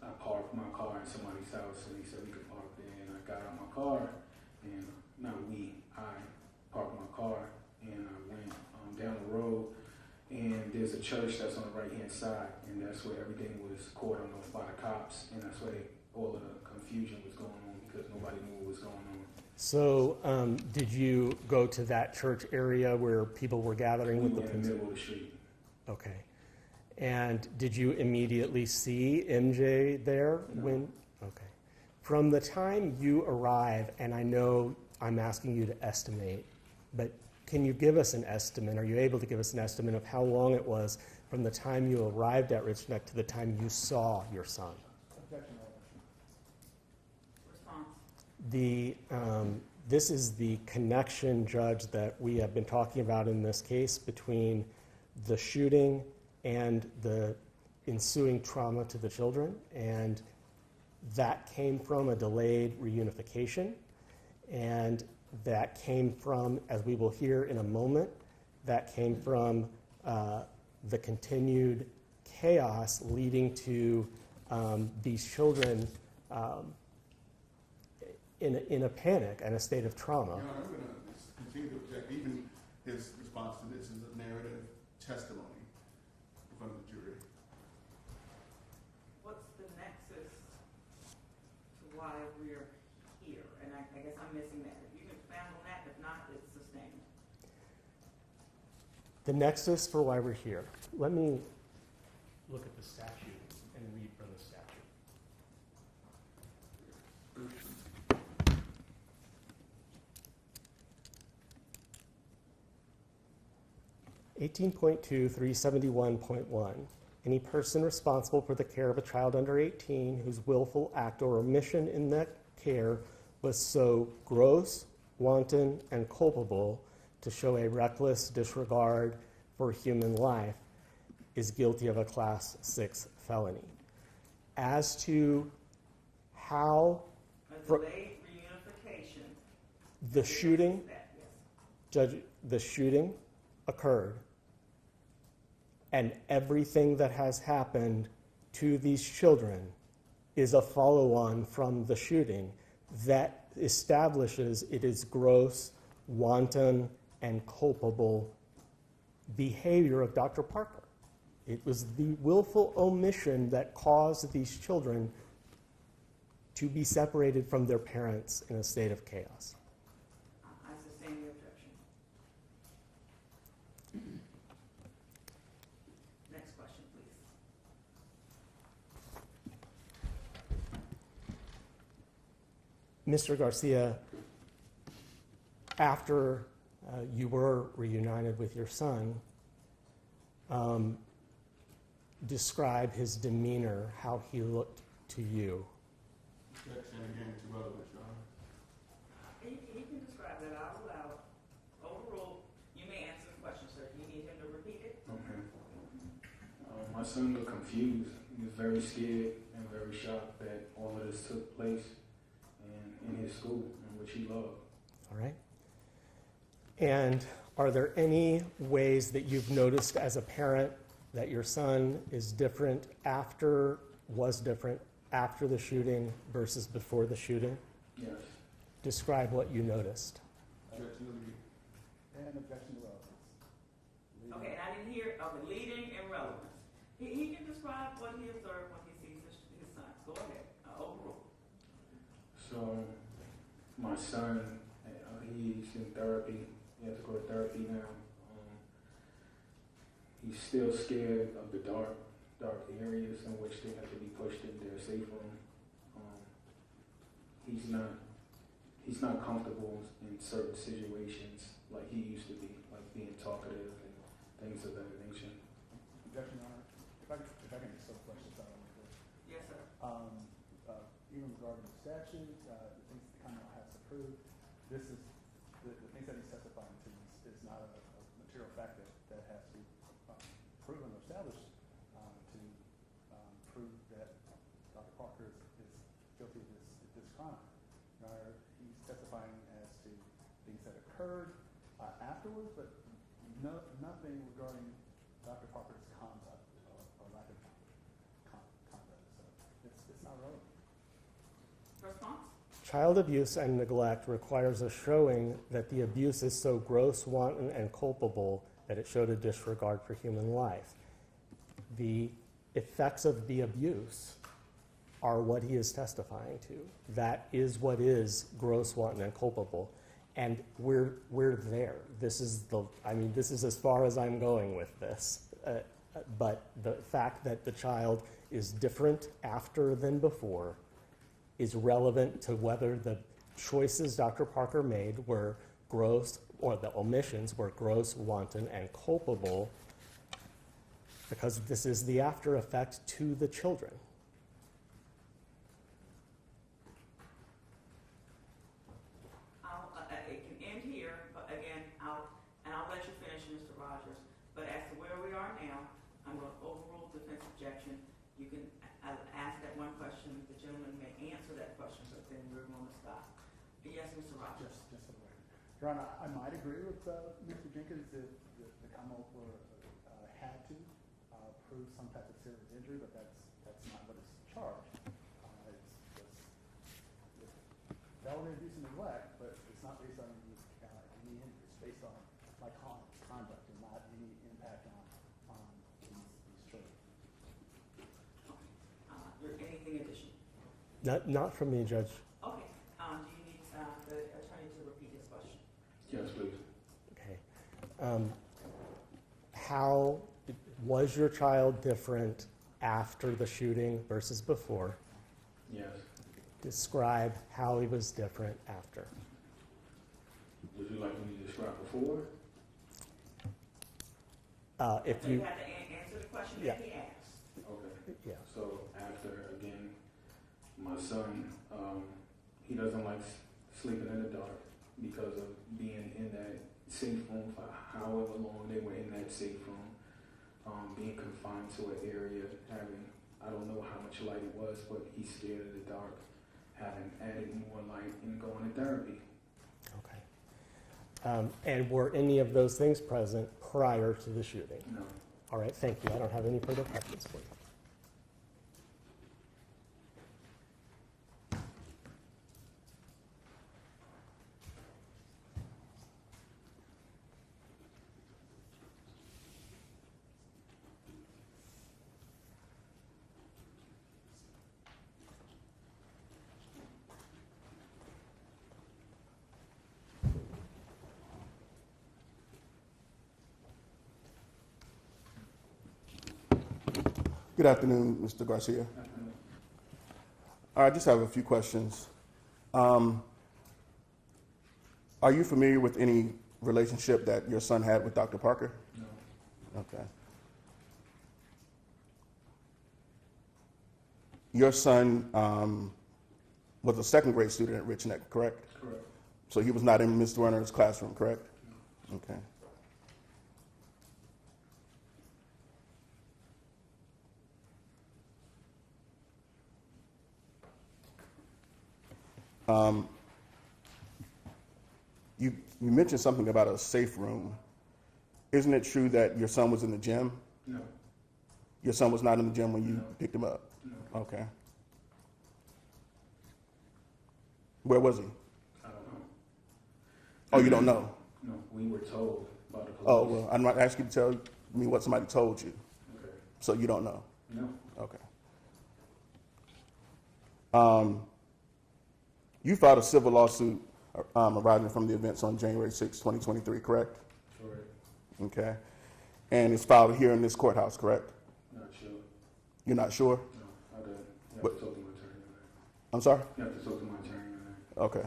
I parked my car in somebody's house, and he said we could park there, and I got out my car, and I parked my car, and I went down the road, and there's a church that's on the right-hand side, and that's where everything was cordoned off by the cops, and that's where all of the confusion was going on, because nobody knew what was going on. So did you go to that church area where people were gathering with the police? In the middle of the street. Okay. And did you immediately see MJ there? No. Okay. From the time you arrive, and I know I'm asking you to estimate, but can you give us an estimate? Are you able to give us an estimate of how long it was from the time you arrived at Richneck to the time you saw your son? This is the connection, Judge, that we have been talking about in this case between the shooting and the ensuing trauma to the children, and that came from a delayed reunification, and that came from, as we will hear in a moment, that came from the continued chaos leading to these children in a panic and a state of trauma. Your Honor, I'm going to continue to object. Even his response to this is a narrative testimony in front of the jury. What's the nexus to why we're here? And I guess I'm missing that. If you can expand on that, if not, it's sustained. The nexus for why we're here. Let me look at the statute and read from the statute. 18.2.371.1. Any person responsible for the care of a child under 18 whose willful act or omission in that care was so gross, wanton, and culpable to show a reckless disregard for human life is guilty of a Class 6 felony. As to how the shooting, Judge, the shooting occurred, and everything that has happened to these children is a follow-on from the shooting that establishes it is gross, wanton, and culpable behavior of Dr. Parker. It was the willful omission that caused these children to be separated from their parents in a state of chaos. I sustain the objection. Next question, please. Mr. Garcia, after you were reunited with your son, describe his demeanor, how he looked to you. Objection again to relevance, Your Honor. He can describe that out loud. Overruled. You may answer the question, sir. Do you need him to repeat it? Okay. My son looked confused. He was very scared and very shocked that all of this took place in his school, in which he loved. All right. And are there any ways that you've noticed as a parent that your son is different was different after the shooting versus before the shooting? Yes. Describe what you noticed. Objection to relevance. And objection to relevance. Okay, and I didn't hear of the leading and relevance. He can describe what he observed when he sees his son. Go ahead, overrule. So, my son, he's in therapy. He has to go to therapy now. He's still scared of the dark areas in which they have to be pushed in their safe room. He's not comfortable in certain situations like he used to be, like being talkative and things of that nature. Objection, Your Honor. If I can just throw questions out on this. Yes, sir. Even regarding the statute, the things the Commonwealth has approved, this is the things that he's testifying to is not a material fact that has to be proven or established to prove that Dr. Parker is guilty of this crime. He's testifying as to things that occurred afterwards, but nothing regarding Dr. Parker's conduct or lack of conduct. So it's not relevant. Response? Child abuse and neglect requires a showing that the abuse is so gross, wanton, and culpable that it showed a disregard for human life. The effects of the abuse are what he is testifying to. That is what is gross, wanton, and culpable. And we're there. This is as far as I'm going with this. But the fact that the child is different after than before is relevant to whether the choices Dr. Parker made were gross, or the omissions were gross, wanton, and culpable, because this is the after effect to the children. It can end here, but again, I'll let you finish, Mr. Rogers. But as to where we are now, I'm going to overrule defense objection. You can ask that one question. The gentleman may answer that question, but then we're going to stop. Yes, Mr. Rogers. Just for the record. Your Honor, I might agree with Mr. Jenkins that the Commonwealth had to prove some type of serious injury, but that's not what is charged. It's felony abuse and neglect, but it's not based on any injury. It's based on my conduct and not any impact on these children. Anything additional? Not from me, Judge. Okay. Do you need the attorney to repeat his question? Yes, please. Okay. How was your child different after the shooting versus before? Yes. Describe how he was different after. Would you like me to describe before? If So you have to answer the question Yeah. that he asked. Okay. Yeah. So after, again, my son, he doesn't like sleeping in the dark because of being in that safe room for however long they were in that safe room, being confined to an area, having, I don't know how much light it was, but he's scared of the dark, having added more light and going to therapy. Okay. And were any of those things present prior to the shooting? No. All right, thank you. I don't have any further questions for you. Good afternoon, Mr. Garcia. I just have a few questions. Are you familiar with any relationship that your son had with Dr. Parker? No. Okay. Your son was a second grade student at Richneck, correct? Correct. So he was not in Ms. Zwerner's classroom, correct? No. Okay. You mentioned something about a safe room. Isn't it true that your son was in the gym? No. Your son was not in the gym when you No. picked him up? No. Okay. Where was he? I don't know. Oh, you don't know? No, we were told About the police. Oh, well, I'm not asking you to tell me what somebody told you. Okay. So you don't know? No. Okay. You filed a civil lawsuit arising from the events on January 6, 2023, correct? Correct. Okay. And it's filed here in this courthouse, correct? Not sure. You're not sure? No, I don't. You But- have to talk to my attorney on that. I'm sorry? You have to talk to my attorney on that. Okay.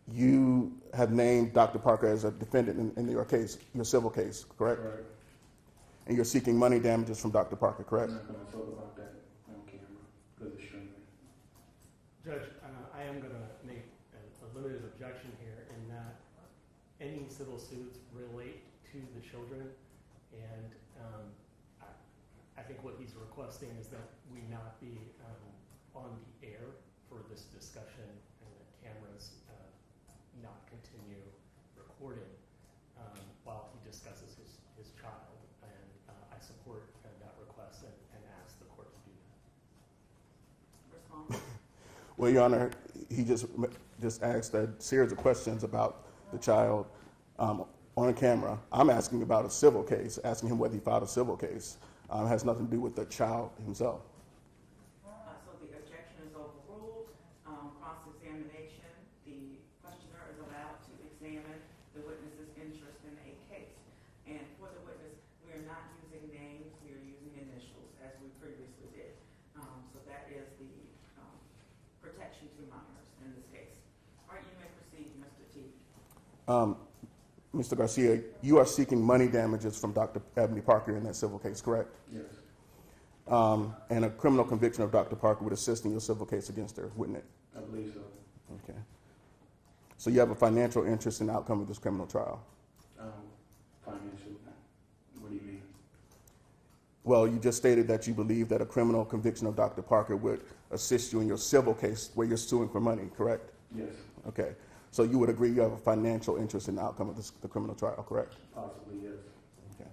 You have named Dr. Parker as a defendant in your case, your civil case, correct? Correct. And you're seeking money damages from Dr. Parker, correct? I'm not going to talk about that on camera because it's streaming. Judge, I am going to make a limited objection here in that any civil suits relate to the children, and I think what he's requesting is that we not be on the air for this discussion and that cameras not continue recording while he discusses his child. And I support that request and ask the court to do that. Response? Well, Your Honor, he just asked a series of questions about the child on camera. I'm asking about a civil case, asking him whether he filed a civil case. It has nothing to do with the child himself. So the objection is overruled. Cross-examination, the questioner is allowed to examine the witness's interest in a case. And for the witness, we are not using names, we are using initials, as we previously did. So that is the protection to minors in this case. All right, you may proceed, Mr. T. Mr. Garcia, you are seeking money damages from Dr. Ebony Parker in that civil case, correct? Yes. And a criminal conviction of Dr. Parker would assist in your civil case against her, wouldn't it? I believe so. Okay. So you have a financial interest in the outcome of this criminal trial? Financial. What do you mean? Well, you just stated that you believe that a criminal conviction of Dr. Parker would assist you in your civil case where you're suing for money, correct? Yes. Okay. So you would agree you have a financial interest in the outcome of the criminal trial, correct? Possibly, yes. Okay.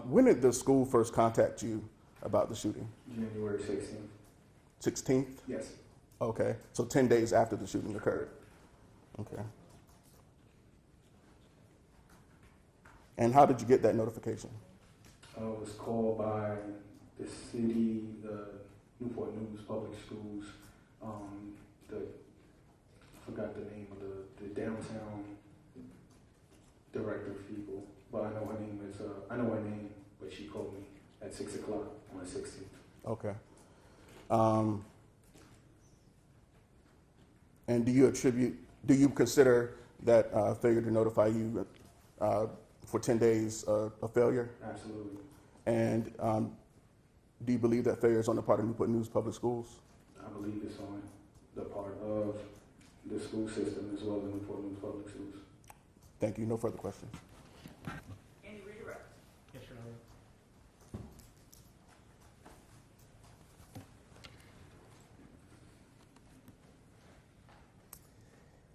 When did the school first contact you about the shooting? January 16th. 16th? Yes. Okay, so 10 days after the shooting occurred. Okay. And how did you get that notification? I was called by the city, the Newport News Public Schools, I forgot the name of the downtown director of people, but I know her name is, I know her name, but she called me at 6 o'clock on the 16th. Okay. And do you consider that failure to notify you for 10 days a failure? Absolutely. And do you believe that failure is on the part of Newport News Public Schools? I believe it's on the part of the school system as well as Newport News Public Schools. Thank you. No further questions. Any redirect? Yes, Your Honor.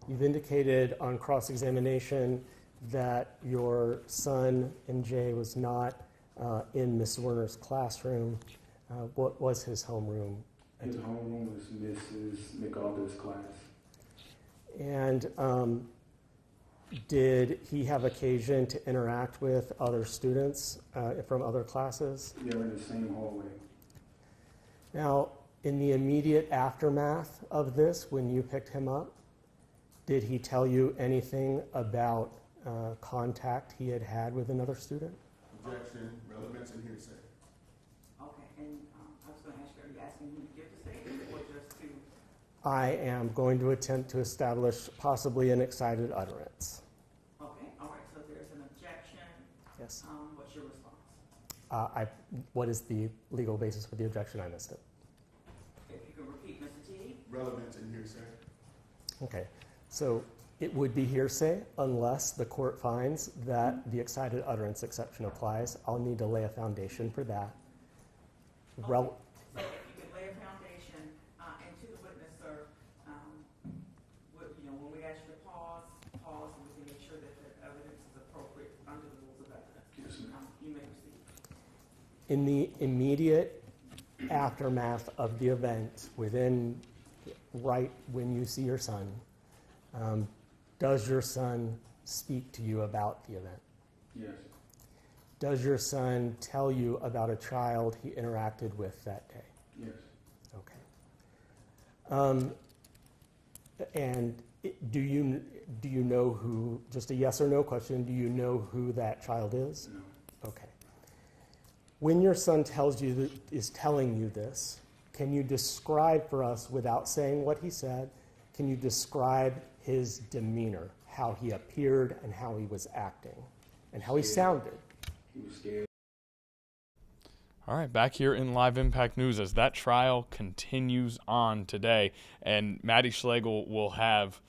You've indicated on cross-examination that your son, MJ, was not in Ms. Werner's classroom. What was his homeroom? His homeroom was Mrs. McArthur's class. And did he have occasion to interact with other students from other classes? They're in the same hallway. Now, in the immediate aftermath of this, when you picked him up, did he tell you anything about contact he had had with another student? Objection, relevance, and hearsay. Okay, and I was going to ask you, are you asking him to give the statement or just to? I am going to attempt to establish possibly an excited utterance. Okay, all right, so there's an objection. Yes. What's your response? What is the legal basis for the objection? I missed it. If you can repeat, Mr. T. Relevance and hearsay. Okay. So it would be hearsay unless the court finds that the excited utterance exception applies. I'll need to lay a foundation for that. Okay. So if you could lay a foundation, and to the witness, sir, In the immediate aftermath of the event, right when you see your son, does your son speak to you about the event? Yes. Does your son tell you about a child he interacted with that day? Yes. Okay. And do you know who, just a yes or no question, do you know who that child is? No. Okay. When your son is telling you this, can you describe for us, without saying what he said, can you describe his demeanor, how he appeared and how he was acting, and how he sounded? He was scared. All right, back here in Live Impact News as that trial continues on today. And Maddie Schlegel will have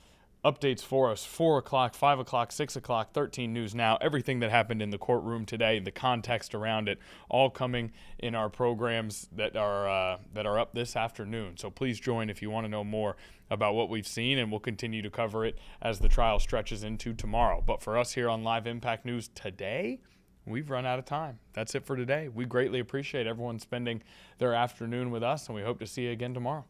updates for us, 4 o'clock, 5 o'clock, 6 o'clock, 13 News Now, everything that happened in the courtroom today, the context around it, all coming in our programs that are up this afternoon. So please join if you want to know more about what we've seen, and we'll continue to cover it as the trial stretches into tomorrow. But for us here on Live Impact News today, we've run out of time. That's it for today. We greatly appreciate everyone spending their afternoon with us, and we hope to see you again tomorrow.